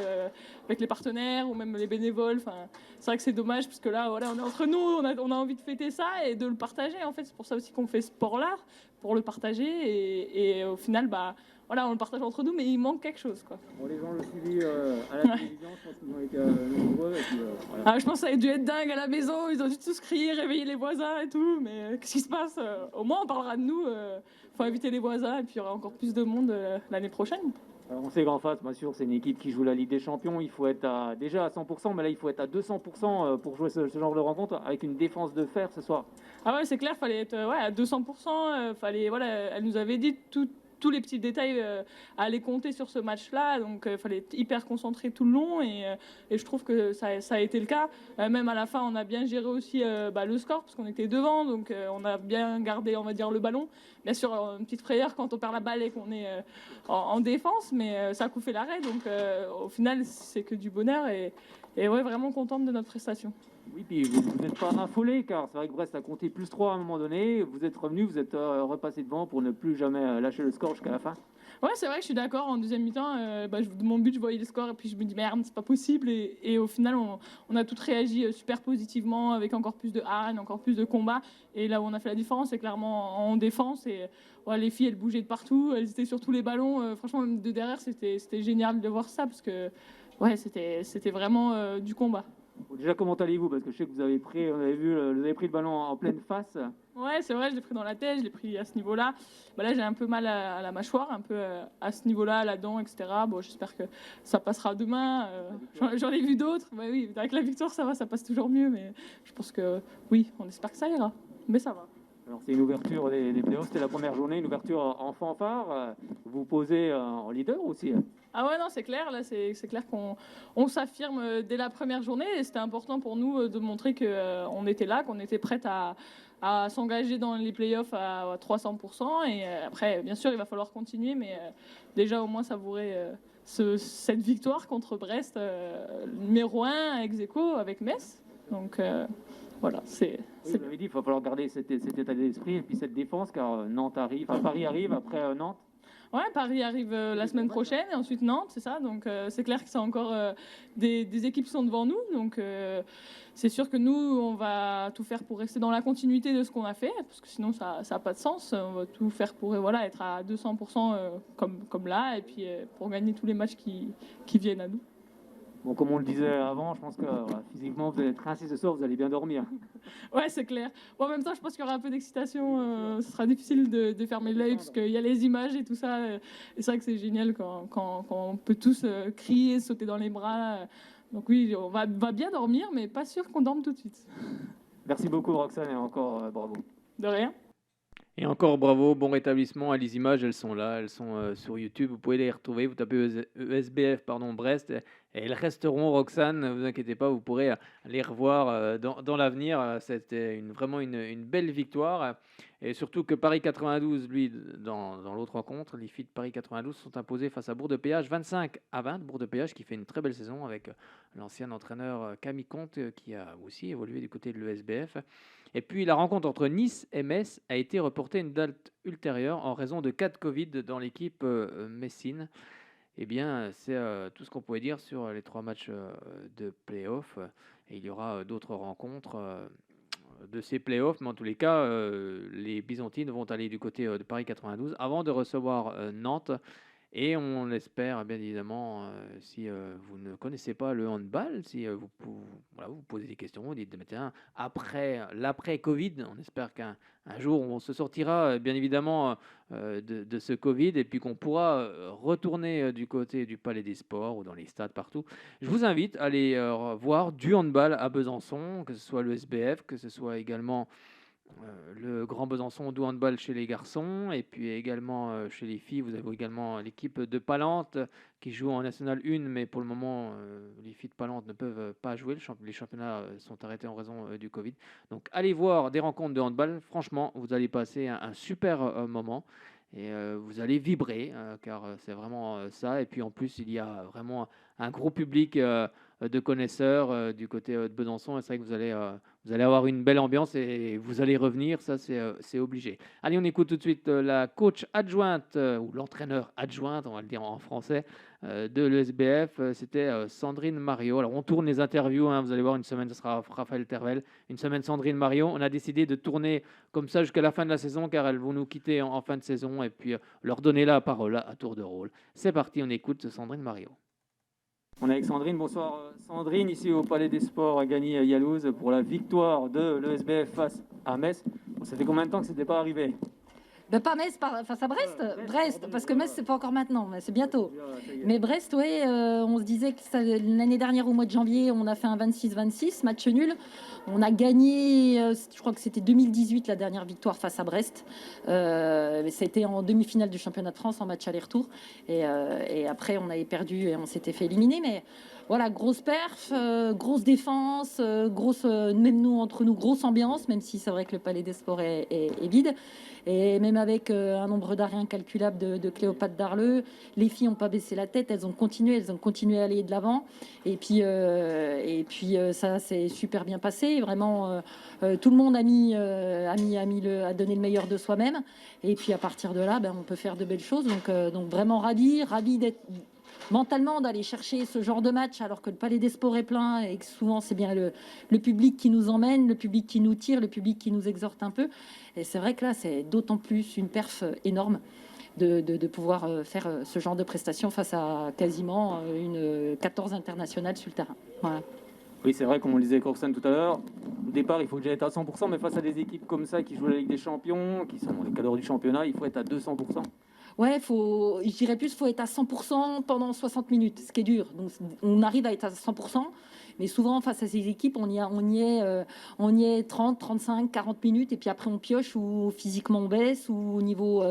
avec les partenaires ou même les bénévoles. Enfin, c'est vrai que c'est dommage parce que là, voilà, on est entre nous, on a envie de fêter ça et de le partager. En fait, c'est pour ça aussi qu'on fait ce sport-là, pour le partager et au final, voilà, on le partage entre nous, mais il manque quelque chose, quoi. Bon, les gens le suivi à la télévision, je pense qu'ils ont été nombreux. Et puis, voilà. Ah, je pense que ça a dû être dingue à la maison, ils ont dû tous crier, réveiller les voisins et tout, mais qu'est-ce qui se passe? Au moins, on parlera de nous, faut inviter les voisins et puis il y aura encore plus de monde l'année prochaine. Alors, on sait qu'en face, bien sûr, c'est une équipe qui joue la Ligue des Champions. Il faut être déjà à 100%, mais là, il faut être à 200% pour jouer ce genre de rencontre avec une défense de fer ce soir. Ah ouais, c'est clair, fallait être à 200%. Elle nous avait dit tous les petits détails à aller compter sur ce match-là. Donc, il fallait être hyper concentré tout le long et je trouve que ça a été le cas. Même à la fin, on a bien géré aussi le score parce qu'on était devant. Donc, on a bien gardé, on va dire, le ballon. Bien sûr, une petite frayeur quand on perd la balle et qu'on est en défense, mais ça a coup fait l'arrêt. Donc, au final, c'est que du bonheur et ouais, vraiment contente de notre prestation. Oui, puis vous n'êtes pas affolé, car c'est vrai que Brest a compté +3 à un moment donné. Vous êtes revenu, vous êtes repassé devant pour ne plus jamais lâcher le score jusqu'à la fin. Ouais, c'est vrai que je suis d'accord. En deuxième mi-temps, mon but, je voyais le score et puis je me dis merde, c'est pas possible. Et au final, on a toutes réagi super positivement avec encore plus de hargne, encore plus de combat. Et là où on a fait la différence, c'est clairement en défense. Et ouais, les filles, elles bougeaient de partout, elles étaient sur tous les ballons. Franchement, même de derrière, c'était génial de voir ça parce que ouais, c'était vraiment du combat. Bon, déjà, comment allez-vous? Parce que je sais que vous avez pris le ballon en pleine face. Ouais, c'est vrai, je l'ai pris dans la tête, je l'ai pris à ce niveau-là. Bah là, j'ai un peu mal à la mâchoire, un peu à ce niveau-là, à la dent, etc. Bon, j'espère que ça passera demain. J'en ai vu d'autres. Bah oui, avec la victoire, ça va, ça passe toujours mieux. Mais je pense que oui, on espère que ça ira. Mais ça va. Alors, c'est une ouverture des playoffs, c'était la première journée, une ouverture en fanfare. Vous posez en leader aussi? Ah ouais, non, c'est clair. Là, c'est clair qu'on s'affirme dès la première journée. Et c'était important pour nous de montrer qu'on était là, qu'on était prête à s'engager dans les playoffs à 300%. Et après, bien sûr, il va falloir continuer. Mais déjà, au moins, savourer cette victoire contre Brest, numéro 1 ex aequo avec Metz. Donc voilà, vous l'avez dit, il va falloir garder cet état d'esprit et puis cette défense, car Paris arrive après Nantes. Ouais, Paris arrive la semaine prochaine et ensuite Nantes, c'est ça. Donc c'est clair que c'est encore des équipes qui sont devant nous. Donc c'est sûr que nous, on va tout faire pour rester dans la continuité de ce qu'on a fait, parce que sinon ça n'a pas de sens. On va tout faire pour être à 200% comme là, et puis pour gagner tous les matchs qui viennent à nous. Bon, comme on le disait avant, je pense que physiquement, vous allez être rincé ce soir, vous allez bien dormir. Ouais, c'est clair. Bon, en même temps, je pense qu'il y aura un peu d'excitation. Ce sera difficile de fermer l'œil parce qu'il y a les images et tout ça. Et c'est vrai que c'est génial quand on peut tous crier, sauter dans les bras. Donc oui, on va bien dormir, mais pas sûr qu'on dorme tout de suite. Merci beaucoup, Roxane, et encore bravo. De rien. Et encore bravo, bon rétablissement. Les images, elles sont là, elles sont sur YouTube. Vous pouvez les retrouver. Vous tapez ESBF Brest et elles resteront. Roxane, ne vous inquiétez pas, vous pourrez les revoir dans l'avenir. C'était vraiment une belle victoire. Et surtout que Paris 92, lui, dans l'autre rencontre, les filles de Paris 92 sont imposées face à Bourg-de-Péage 25-20. Bourg-de-Péage qui fait une très belle saison avec l'ancien entraîneur Camille Comte qui a aussi évolué du côté de l'ESBF. Et puis la rencontre entre Nice et Metz a été reportée à une date ultérieure en raison de cas de Covid dans l'équipe messine. Eh bien, c'est tout ce qu'on pouvait dire sur les 3 matchs de play-off. Et il y aura d'autres rencontres de ces play-offs, mais en tous les cas, les Byzantines vont aller du côté de Paris 92 avant de recevoir Nantes. Et on l'espère, bien évidemment, si vous ne connaissez pas le handball, si vous posez des questions, vous dites, tiens, après l'après-Covid, on espère qu'un jour on se sortira, bien évidemment, de ce Covid et puis qu'on pourra retourner du côté du Palais des Sports ou dans les stades partout. Je vous invite à aller voir du handball à Besançon, que ce soit le SBF, que ce soit également le Grand Besançon du handball chez les garçons, et puis également chez les filles, vous avez également l'équipe de Palante qui joue en National 1, mais pour le moment, les filles de Palante ne peuvent pas jouer. Les championnats sont arrêtés en raison du Covid. Donc allez voir des rencontres de handball. Franchement, vous allez passer un super moment. Et vous allez vibrer, car c'est vraiment ça. Et puis en plus, il y a vraiment un gros public de connaisseurs du côté de Besançon. Et c'est vrai que vous allez avoir une belle ambiance et vous allez revenir, ça c'est obligé. Allez, on écoute tout de suite la coach adjointe, ou l'entraîneur adjointe, on va le dire en français, de l'ESBF. C'était Sandrine Mario. Alors on tourne les interviews, vous allez voir, une semaine ce sera Raphaël Tervel, une semaine Sandrine Mario. On a décidé de tourner comme ça jusqu'à la fin de la saison, car elles vont nous quitter en fin de saison, et puis leur donner la parole à tour de rôle. C'est parti, on écoute Sandrine Mario. On est avec Sandrine. Bonsoir Sandrine, ici au Palais des Sports à Gagny-Yalouz pour la victoire de l'ESBF face à Metz. Ça fait combien de temps que ce n'était pas arrivé? Pas Metz face à Brest. Brest, parce que Metz, c'est pas encore maintenant, mais c'est bientôt. Mais Brest, oui, on se disait que l'année dernière, au mois de janvier, on a fait un 26-26, match nul. On a gagné, je crois que c'était 2018, la dernière victoire face à Brest. C'était en demi-finale du championnat de France, en match aller-retour. Et après, on avait perdu et on s'était fait éliminer. Mais voilà, grosse perf, grosse défense, même nous, entre nous, grosse ambiance, même si c'est vrai que le Palais des Sports est vide. Et même avec un nombre d'arrêts incalculable de Cléopâtre Darleux, les filles n'ont pas baissé la tête, elles ont continué à aller de l'avant. Et puis ça s'est super bien passé. Vraiment, tout le monde a donné le meilleur de soi-même. Et puis à partir de là, on peut faire de belles choses. Donc vraiment ravi d'être mentalement d'aller chercher ce genre de match alors que le Palais des Sports est plein et que souvent c'est bien le public qui nous emmène, le public qui nous tire, le public qui nous exhorte un peu. Et c'est vrai que là, c'est d'autant plus une perf énorme de pouvoir faire ce genre de prestations face à quasiment une 14 internationale sur le terrain. Voilà. Oui, c'est vrai, comme on le disait avec Roxane tout à l'heure, au départ, il faut déjà être à 100%, mais face à des équipes comme ça qui jouent la Ligue des Champions, qui sont les cadres du championnat, il faut être à 200%. Ouais, je dirais plus, faut être à 100% pendant 60 minutes, ce qui est dur. Donc, on arrive à être à 100%, mais souvent, face à ces équipes, on y est 30, 35, 40 minutes, et puis après, on pioche, ou physiquement, on baisse, ou au niveau,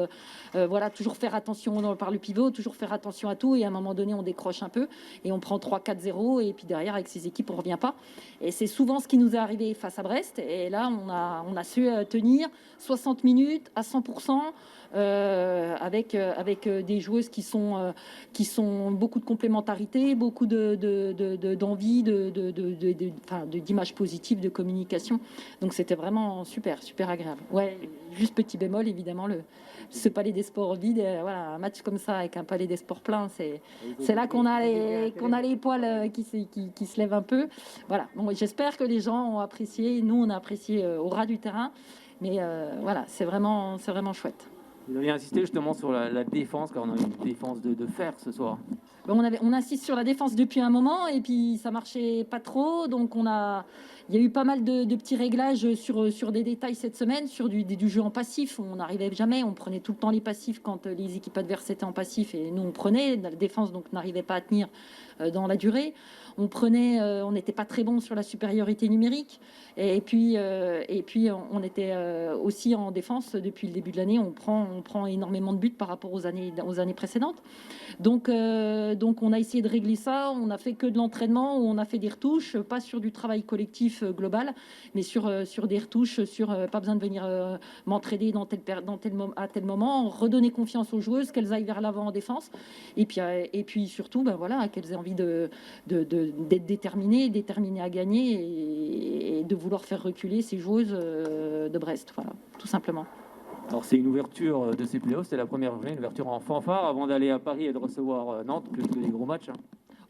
voilà, toujours faire attention par le pivot, toujours faire attention à tout, et à un moment donné, on décroche un peu, et on prend 3-4-0, et puis derrière, avec ces équipes, on revient pas. Et c'est souvent ce qui nous est arrivé face à Brest, et là, on a su tenir 60 minutes à 100%, avec des joueuses qui sont beaucoup de complémentarité, beaucoup d'envie, d'images positives, de communication. Donc c'était vraiment super agréable. Ouais, juste petit bémol, évidemment, ce Palais des Sports vide, voilà, un match comme ça avec un Palais des Sports plein, c'est là qu'on a les poils qui se lèvent un peu. Voilà. Bon, j'espère que les gens ont apprécié. Nous, on a apprécié au ras du terrain. Mais voilà, c'est vraiment chouette. Vous aviez insisté justement sur la défense, car on a une défense de fer ce soir. On insiste sur la défense depuis un moment, et puis ça marchait pas trop. Donc il y a eu pas mal de petits réglages sur des détails cette semaine, sur du jeu en passif. On n'arrivait jamais, on prenait tout le temps les passifs quand les équipes adverses étaient en passif, et nous on prenait. La défense donc n'arrivait pas à tenir dans la durée. On n'était pas très bon sur la supériorité numérique, et puis on était aussi en défense depuis le début de l'année. On prend énormément de buts par rapport aux années précédentes. Donc on a essayé de régler ça. On a fait que de l'entraînement, où on a fait des retouches, pas sur du travail collectif global, mais sur des retouches, pas besoin de venir m'entraider à tel moment, redonner confiance aux joueuses, qu'elles aillent vers l'avant en défense, et puis surtout voilà, qu'elles aient envie d'être déterminées à gagner, et de vouloir faire reculer ces joueuses de Brest, voilà, tout simplement. Alors c'est une ouverture de ces playoffs, c'est la première journée, une ouverture en fanfare avant d'aller à Paris et de recevoir Nantes, que des gros matchs.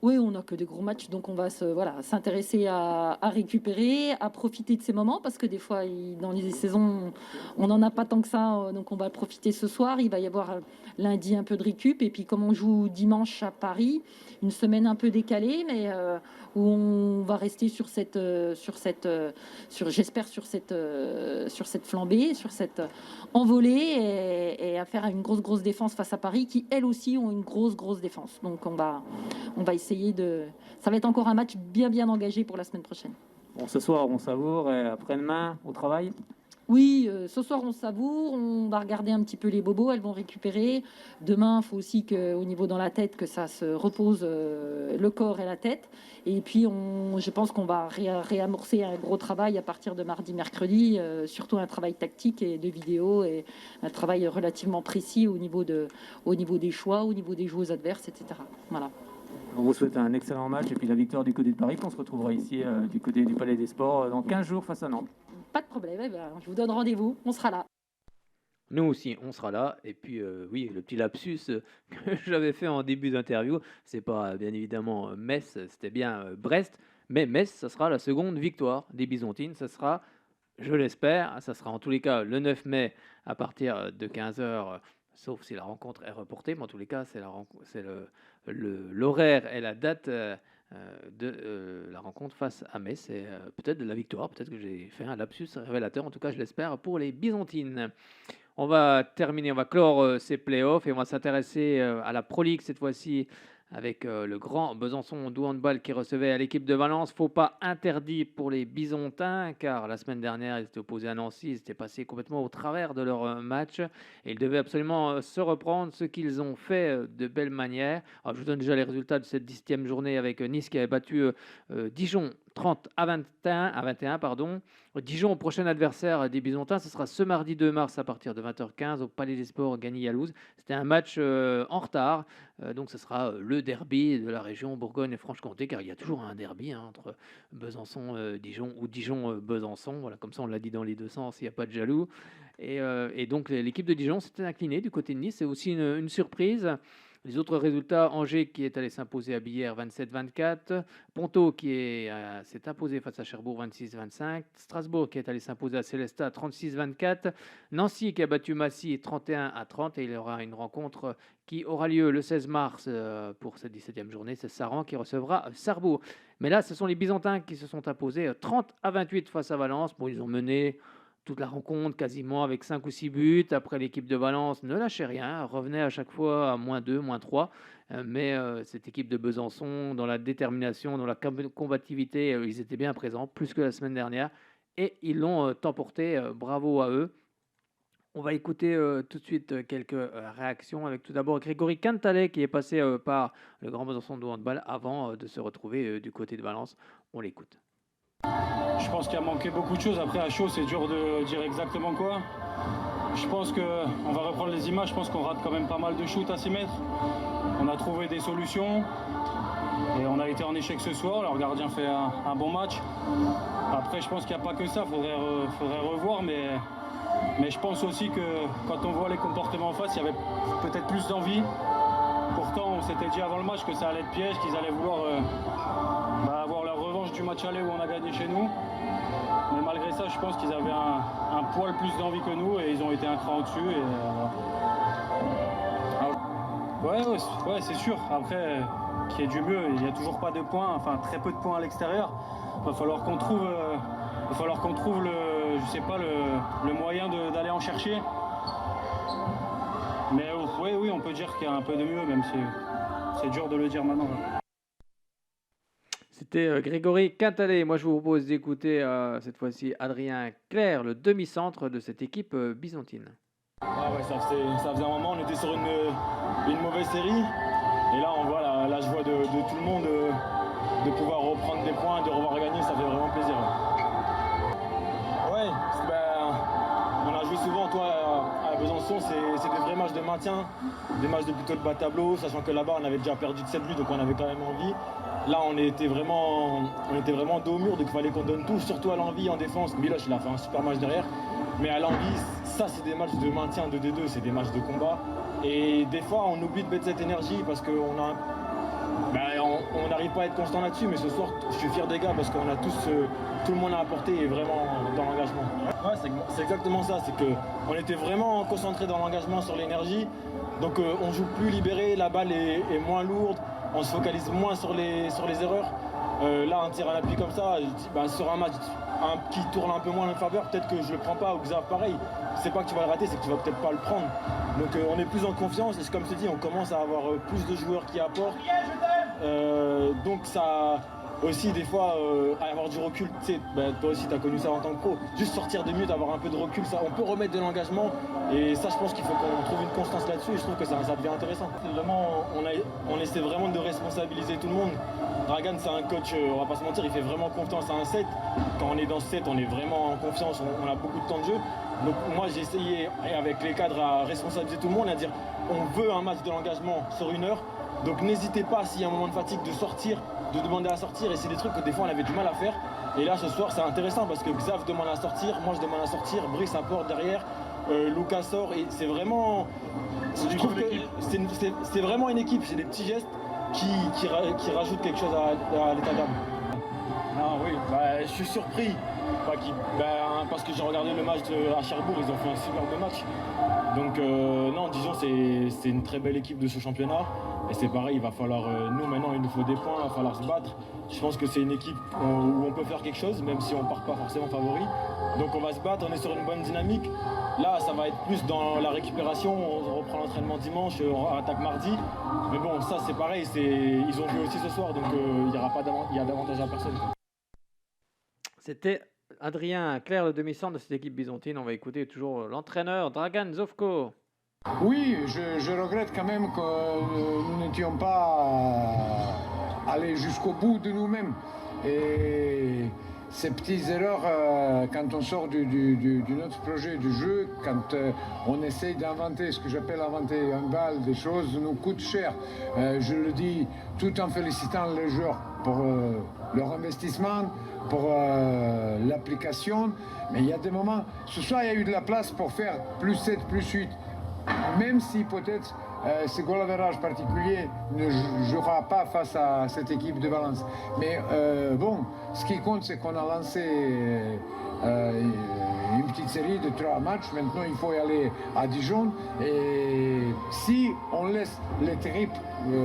Oui, on n'a que des gros matchs, donc on va s'intéresser à récupérer, à profiter de ces moments, parce que des fois, dans les saisons, on n'en a pas tant que ça, donc on va profiter ce soir. Il va y avoir lundi un peu de récup, et puis comme on joue dimanche à Paris, une semaine un peu décalée, mais où on va rester sur cette flambée, sur cette envolée, et à faire une grosse défense face à Paris, qui elles aussi ont une grosse défense. Donc on va essayer ça va être encore un match bien engagé pour la semaine prochaine. Bon, ce soir on savoure, et après-demain au travail. Oui, ce soir on savoure, on va regarder un petit peu les bobos, elles vont récupérer. Demain, il faut aussi qu'au niveau dans la tête, que ça se repose, le corps et la tête. Et puis, je pense qu'on va réamorcer un gros travail à partir de mardi, mercredi, surtout un travail tactique et de vidéo, et un travail relativement précis au niveau des choix, au niveau des joueurs adverses, etc. Voilà. On vous souhaite un excellent match, et puis la victoire du côté de Paris. On se retrouvera ici du côté du Palais des Sports dans 15 jours face à Nantes. Pas de problème, je vous donne rendez-vous, on sera là. Nous aussi, on sera là. Et puis, oui, le petit lapsus que j'avais fait en début d'interview, c'est pas bien évidemment Metz, c'était bien Brest. Mais Metz, ça sera la seconde victoire des Byzantines. Ça sera, je l'espère, ça sera en tous les cas le 9 mai à partir de 15h, sauf si la rencontre est reportée. Mais en tous les cas, c'est l'horaire et la date de la rencontre face à Metz, et peut-être de la victoire. Peut-être que j'ai fait un lapsus révélateur, en tout cas je l'espère, pour les Byzantines. On va clore ces playoffs, et on va s'intéresser à la Pro League cette fois-ci, avec le grand Besançon du handball qui recevait à l'équipe de Valence. Faux pas interdit pour les Byzantins, car la semaine dernière, ils étaient opposés à Nancy, ils étaient passés complètement au travers de leur match, et ils devaient absolument se reprendre, ce qu'ils ont fait de belle manière. Alors, je vous donne déjà les résultats de cette 10e journée, avec Nice qui avait battu Dijon 30-21. Dijon, prochain adversaire des Byzantins, ce sera ce mardi 2 mars à partir de 20h15 au Palais des Sports Gagny-Yalouz. C'était un match en retard, donc ce sera le derby de la région Bourgogne et Franche-Comté, car il y a toujours un derby entre Besançon-Dijon ou Dijon-Besançon. Voilà, comme ça on l'a dit dans les deux sens, il n'y a pas de jaloux. Et donc l'équipe de Dijon s'était inclinée du côté de Nice. C'est aussi une surprise. Les autres résultats, Angers qui est allé s'imposer à Billère 27-24, Ponto qui s'est imposé face à Cherbourg 26-25, Strasbourg qui est allé s'imposer à Célestat 36-24, Nancy qui a battu Massy 31-30 et il y aura une rencontre qui aura lieu le 16 mars pour cette 17e journée. C'est Saran qui recevra Sarrebourg. Mais là, ce sont les Byzantins qui se sont imposés 30-28 face à Valence. Bon, ils ont mené toute la rencontre quasiment avec 5 ou 6 buts. Après, l'équipe de Valence ne lâchait rien, revenait à chaque fois à -2, -3. Mais cette équipe de Besançon, dans la détermination, dans la combativité, ils étaient bien présents, plus que la semaine dernière. Et ils l'ont emporté. Bravo à eux. On va écouter tout de suite quelques réactions avec tout d'abord Grégory Cantalet qui est passé par le Grand Besançon de handball avant de se retrouver du côté de Valence. On l'écoute. Je pense qu'il a manqué beaucoup de choses. Après, à chaud, c'est dur de dire exactement quoi. Je pense qu'on va reprendre les images. Je pense qu'on rate quand même pas mal de shoots à 6 mètres. On a trouvé des solutions et on a été en échec ce soir. Leur gardien fait un bon match. Après, je pense qu'il n'y a pas que ça. Faudrait revoir, mais je pense aussi que quand on voit les comportements en face, il y avait peut-être plus d'envie. Pourtant, on s'était dit avant le match que ça allait être piège, qu'ils allaient vouloir avoir leur revanche du match aller où on a gagné chez nous. Mais malgré ça, je pense qu'ils avaient un poil plus d'envie que nous et ils ont été un cran au-dessus. Ouais, c'est sûr. Après, qu'il y ait du mieux, il n'y a toujours pas de points, enfin très peu de points à l'extérieur. Il va falloir qu'on trouve, le moyen d'aller en chercher. Mais oui, on peut dire qu'il y a un peu de mieux, même si c'est dur de le dire maintenant. C'était Grégory Cantalet. Moi, je vous propose d'écouter cette fois-ci Adrien Clerc, le demi-centre de cette équipe byzantine. Ah ouais, ça faisait un moment, on était sur une mauvaise série. Et là, on voit la joie de tout le monde de pouvoir reprendre des points, de revoir gagner, ça fait vraiment plaisir. Ouais, on a joué souvent, toi, à Besançon, c'est des vrais matchs de maintien, des matchs de plutôt de bas de tableau, sachant que là-bas, on avait déjà perdu de 7 buts, donc on avait quand même envie. Là, on était vraiment dos au mur, donc il fallait qu'on donne tout, surtout à l'envie en défense. Miloš, il a fait un super match derrière. Mais à l'envie, ça, c'est des matchs de maintien de D2, c'est des matchs de combat. Et des fois, on oublie de mettre cette énergie parce qu'on n'arrive pas à être constant là-dessus. Mais ce soir, je suis fier des gars parce qu'on a tout le monde à apporter et vraiment dans l'engagement. Ouais, c'est exactement ça, c'est qu'on était vraiment concentré dans l'engagement sur l'énergie. Donc on joue plus libéré, la balle est moins lourde. On se focalise moins sur les erreurs. Là, un tir à l'appui comme ça, sur un match qui tourne un peu moins en notre faveur, peut-être que je le prends pas ou Xav pareil. C'est pas que tu vas le rater, c'est que tu vas peut-être pas le prendre. Donc on est plus en confiance et comme je te dis, on commence à avoir plus de joueurs qui apportent. Donc ça aussi des fois avoir du recul, tu sais, toi aussi tu as connu ça en tant que pro, juste sortir des minutes, avoir un peu de recul, ça, on peut remettre de l'engagement et ça je pense qu'il faut qu'on trouve une constance là-dessus et je trouve que ça devient intéressant. Vraiment, on essaie vraiment de responsabiliser tout le monde. Dragan c'est un coach, on va pas se mentir, il fait vraiment confiance à un set. Quand on est dans ce set, on est vraiment en confiance, on a beaucoup de temps de jeu. Donc moi j'ai essayé avec les cadres à responsabiliser tout le monde, à dire on veut un match de l'engagement sur 1 heure. Donc n'hésitez pas s'il y a un moment de fatigue de sortir, de demander à sortir et c'est des trucs que des fois on avait du mal à faire. Et là ce soir c'est intéressant parce que Xav demande à sortir, moi je demande à sortir, Brice apporte derrière, Lucas sort et c'est vraiment... Je trouve que c'est vraiment une équipe, c'est des petits gestes qui rajoutent quelque chose à l'état d'âme. Non oui, je suis surpris parce que j'ai regardé le match à Cherbourg, ils ont fait un superbe match. Donc non, disons c'est une très belle équipe de ce championnat. Et c'est pareil, il va falloir, nous maintenant il nous faut des points, il va falloir se battre. Je pense que c'est une équipe où on peut faire quelque chose, même si on ne part pas forcément favori. Donc on va se battre, on est sur une bonne dynamique. Là ça va être plus dans la récupération, on reprend l'entraînement dimanche, on attaque mardi. Mais bon, ça c'est pareil, ils ont joué aussi ce soir, donc il y a davantage à personne. C'était Adrien Clerc, le demi-centre de cette équipe byzantine. On va écouter toujours l'entraîneur Dragan Zovko. Oui, je regrette quand même que nous n'étions pas allés jusqu'au bout de nous-mêmes. Et ces petites erreurs, quand on sort de notre projet de jeu, quand on essaye d'inventer, ce que j'appelle inventer un bal, des choses, nous coûtent cher. Je le dis tout en félicitant les joueurs pour leur investissement, pour l'application. Mais il y a des moments, ce soir il y a eu de la place pour faire +7, +8. Même si peut-être ce goal average particulier ne jouera pas face à cette équipe de Valence. Mais bon, ce qui compte, c'est qu'on a lancé une petite série de 3 matchs. Maintenant, il faut y aller à Dijon. Et si on laisse les tripes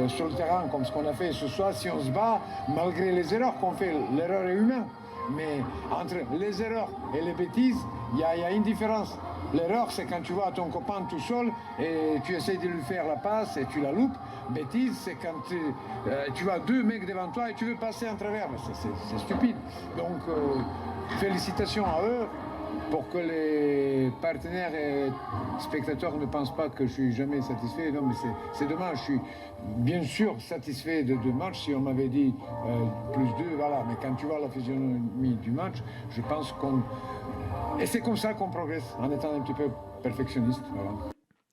sur le terrain, comme ce qu'on a fait ce soir, si on se bat, malgré les erreurs qu'on fait, l'erreur est humaine. Mais entre les erreurs et les bêtises, il y a une différence. L'erreur, c'est quand tu vois ton copain tout seul et tu essaies de lui faire la passe et tu la loupes. Bêtise, c'est quand tu as 2 mecs devant toi et tu veux passer en travers. C'est stupide. Donc, félicitations à eux pour que les partenaires et spectateurs ne pensent pas que je suis jamais satisfait. Non, mais c'est dommage. Je suis bien sûr satisfait de 2 matchs. Si on m'avait dit +2, voilà. Mais quand tu vois la physionomie du match, je pense qu'on... Et c'est comme ça qu'on progresse, en étant un petit peu perfectionniste. Voilà.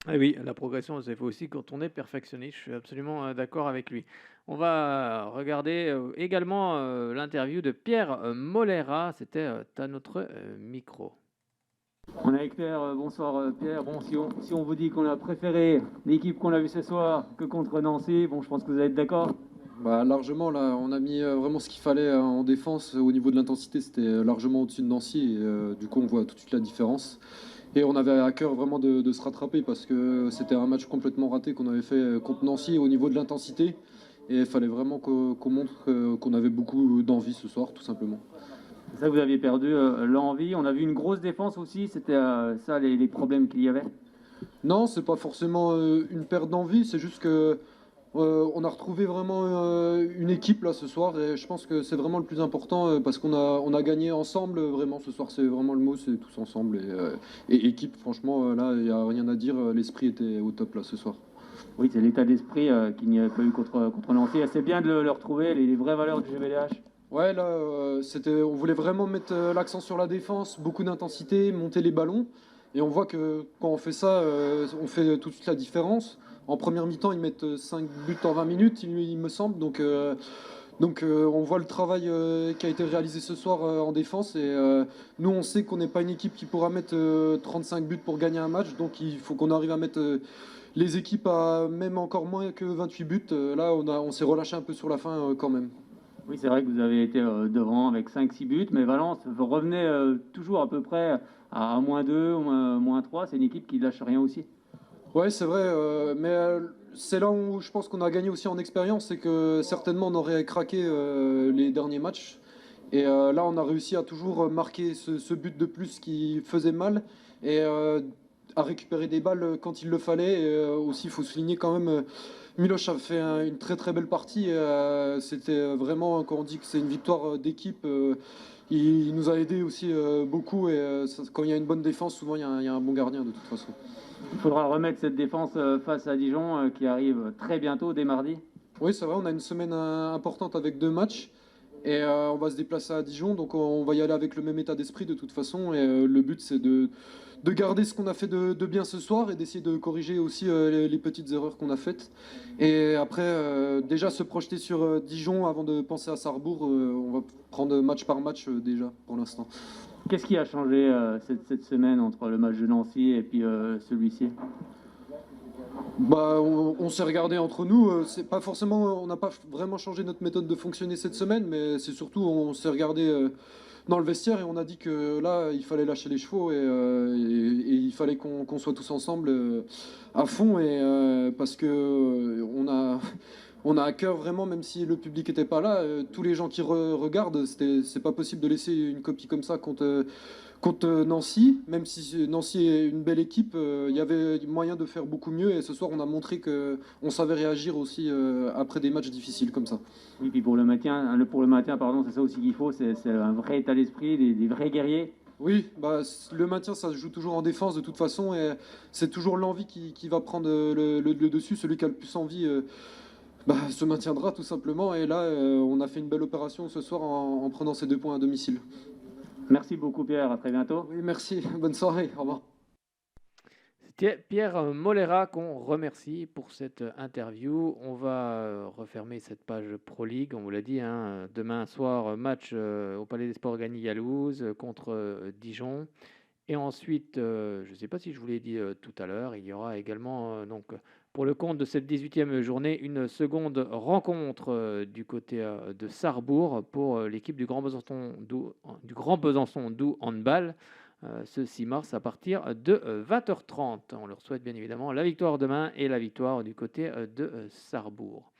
Ah oui, la progression, c'est fait aussi quand on est perfectionniste. Je suis absolument d'accord avec lui. On va regarder également l'interview de Pierre Molera. C'était à notre micro. On est avec Pierre. Bonsoir Pierre. Bon, si on vous dit qu'on a préféré l'équipe qu'on a vue ce soir que contre Nancy, bon, je pense que vous allez être d'accord. Bah, largement, là, on a mis vraiment ce qu'il fallait en défense. Au niveau de l'intensité, c'était largement au-dessus de Nancy. Et, du coup, on voit tout de suite la différence. Et on avait à cœur vraiment de se rattraper parce que c'était un match complètement raté qu'on avait fait contre Nancy au niveau de l'intensité. Et il fallait vraiment qu'on montre qu'on avait beaucoup d'envie ce soir, tout simplement. Ça, vous aviez perdu l'envie. On a vu une grosse défense aussi. C'était ça les problèmes qu'il y avait? Non, c'est pas forcément une perte d'envie. C'est juste que on a retrouvé vraiment une équipe là ce soir. Et je pense que c'est vraiment le plus important parce qu'on a gagné ensemble. Vraiment, ce soir, c'est vraiment le mot. C'est tous ensemble. Et équipe, franchement, là, il n'y a rien à dire. L'esprit était au top là ce soir. Oui, c'est l'état d'esprit qu'il n'y avait pas eu contre Nancy. C'est bien de le retrouver, les vraies valeurs du GVDH. Ouais, là, on voulait vraiment mettre l'accent sur la défense, beaucoup d'intensité, monter les ballons. Et on voit que quand on fait ça, on fait tout de suite la différence. En première mi-temps, ils mettent 5 buts en 20 minutes, il me semble. Donc, on voit le travail qui a été réalisé ce soir en défense. Et nous, on sait qu'on n'est pas une équipe qui pourra mettre 35 buts pour gagner un match. Donc, il faut qu'on arrive à mettre les équipes à même encore moins que 28 buts. Là, on s'est relâché un peu sur la fin quand même. Oui, c'est vrai que vous avez été devant avec 5-6 buts, mais Valence revenait toujours à peu près à -2, -3. C'est une équipe qui ne lâche rien aussi. Ouais, c'est vrai, mais c'est là où je pense qu'on a gagné aussi en expérience, c'est que certainement on aurait craqué les derniers matchs. Et là, on a réussi à toujours marquer ce but de plus qui faisait mal et à récupérer des balles quand il le fallait. Et aussi, il faut souligner quand même, Miloš a fait une très très belle partie. C'était vraiment, quand on dit que c'est une victoire d'équipe, il nous a aidé aussi beaucoup. Et quand il y a une bonne défense, souvent il y a un bon gardien de toute façon. Il faudra remettre cette défense face à Dijon qui arrive très bientôt, dès mardi. Oui, c'est vrai, on a une semaine importante avec 2 matchs. Et on va se déplacer à Dijon, donc on va y aller avec le même état d'esprit de toute façon. Et le but, c'est de garder ce qu'on a fait de bien ce soir et d'essayer de corriger aussi les petites erreurs qu'on a faites. Et après, déjà se projeter sur Dijon avant de penser à Sarrebourg. On va prendre match par match déjà pour l'instant. Qu'est-ce qui a changé cette semaine entre le match de Nancy et puis celui-ci? Bah, on s'est regardé entre nous. C'est pas forcément, on n'a pas vraiment changé notre méthode de fonctionner cette semaine, mais c'est surtout on s'est regardé dans le vestiaire et on a dit que là il fallait lâcher les chevaux et il fallait qu'on soit tous ensemble à fond et parce que on a à cœur vraiment, même si le public n'était pas là, tous les gens qui regardent, c'est pas possible de laisser une copie comme ça contre Nancy, même si Nancy est une belle équipe, il y avait moyen de faire beaucoup mieux et ce soir on a montré qu'on savait réagir aussi après des matchs difficiles comme ça. Oui, puis pour le maintien, pardon, c'est ça aussi qu'il faut, c'est un vrai état d'esprit, des vrais guerriers. Oui, bah, le maintien ça se joue toujours en défense de toute façon et c'est toujours l'envie qui va prendre le dessus, celui qui a le plus envie. Se maintiendra tout simplement et là on a fait une belle opération ce soir en prenant ces 2 points à domicile. Merci beaucoup Pierre, à très bientôt. Oui, merci, bonne soirée, au revoir. C'était Pierre Molera qu'on remercie pour cette interview. On va refermer cette page Pro League, on vous l'a dit, hein, demain soir match au Palais des Sports Gagny-Yalouz contre Dijon. Et ensuite, je ne sais pas si je vous l'ai dit tout à l'heure, il y aura également, donc, pour le compte de cette 18e journée, une seconde rencontre du côté de Sarrebourg pour l'équipe du Grand Besançon Doux Handball, ce 6 mars à partir de 20h30. On leur souhaite bien évidemment la victoire demain et la victoire du côté de Sarrebourg.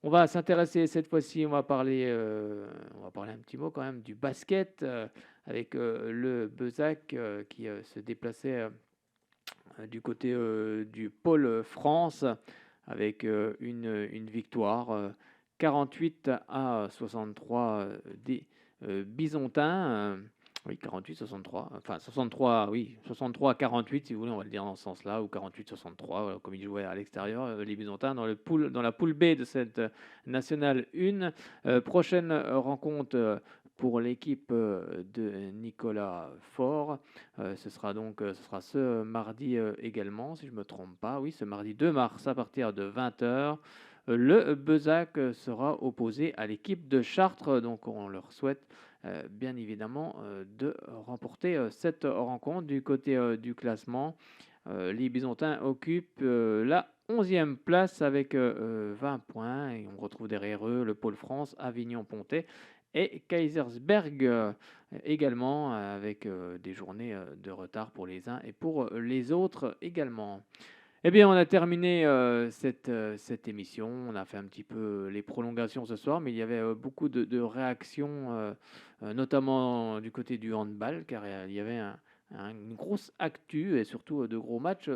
On va s'intéresser cette fois-ci, on va parler un petit mot quand même du basket avec le Bezac qui se déplaçait du côté du pôle France avec une victoire 48-63 des Bisontins. Oui, 48-63, enfin 63, oui, 63-48 si vous voulez, on va le dire dans ce sens-là, ou 48-63, comme ils jouaient à l'extérieur, les Bisontins, dans la poule B de cette nationale 1. Prochaine rencontre pour l'équipe de Nicolas Faure. Ce sera ce mardi également, si je ne me trompe pas, oui, ce mardi 2 mars à partir de 20h. Le Bezac sera opposé à l'équipe de Chartres, donc on leur souhaite bien évidemment de remporter cette rencontre. Du côté du classement, les Bisontins occupent la 11e place avec 20 points et on retrouve derrière eux le Pôle France, Avignon-Pontet et Kaisersberg également avec des journées de retard pour les uns et pour les autres également. Eh bien, on a terminé cette émission. On a fait un petit peu les prolongations ce soir, mais il y avait beaucoup de réactions, notamment du côté du handball, car il y avait une grosse actu et surtout de gros matchs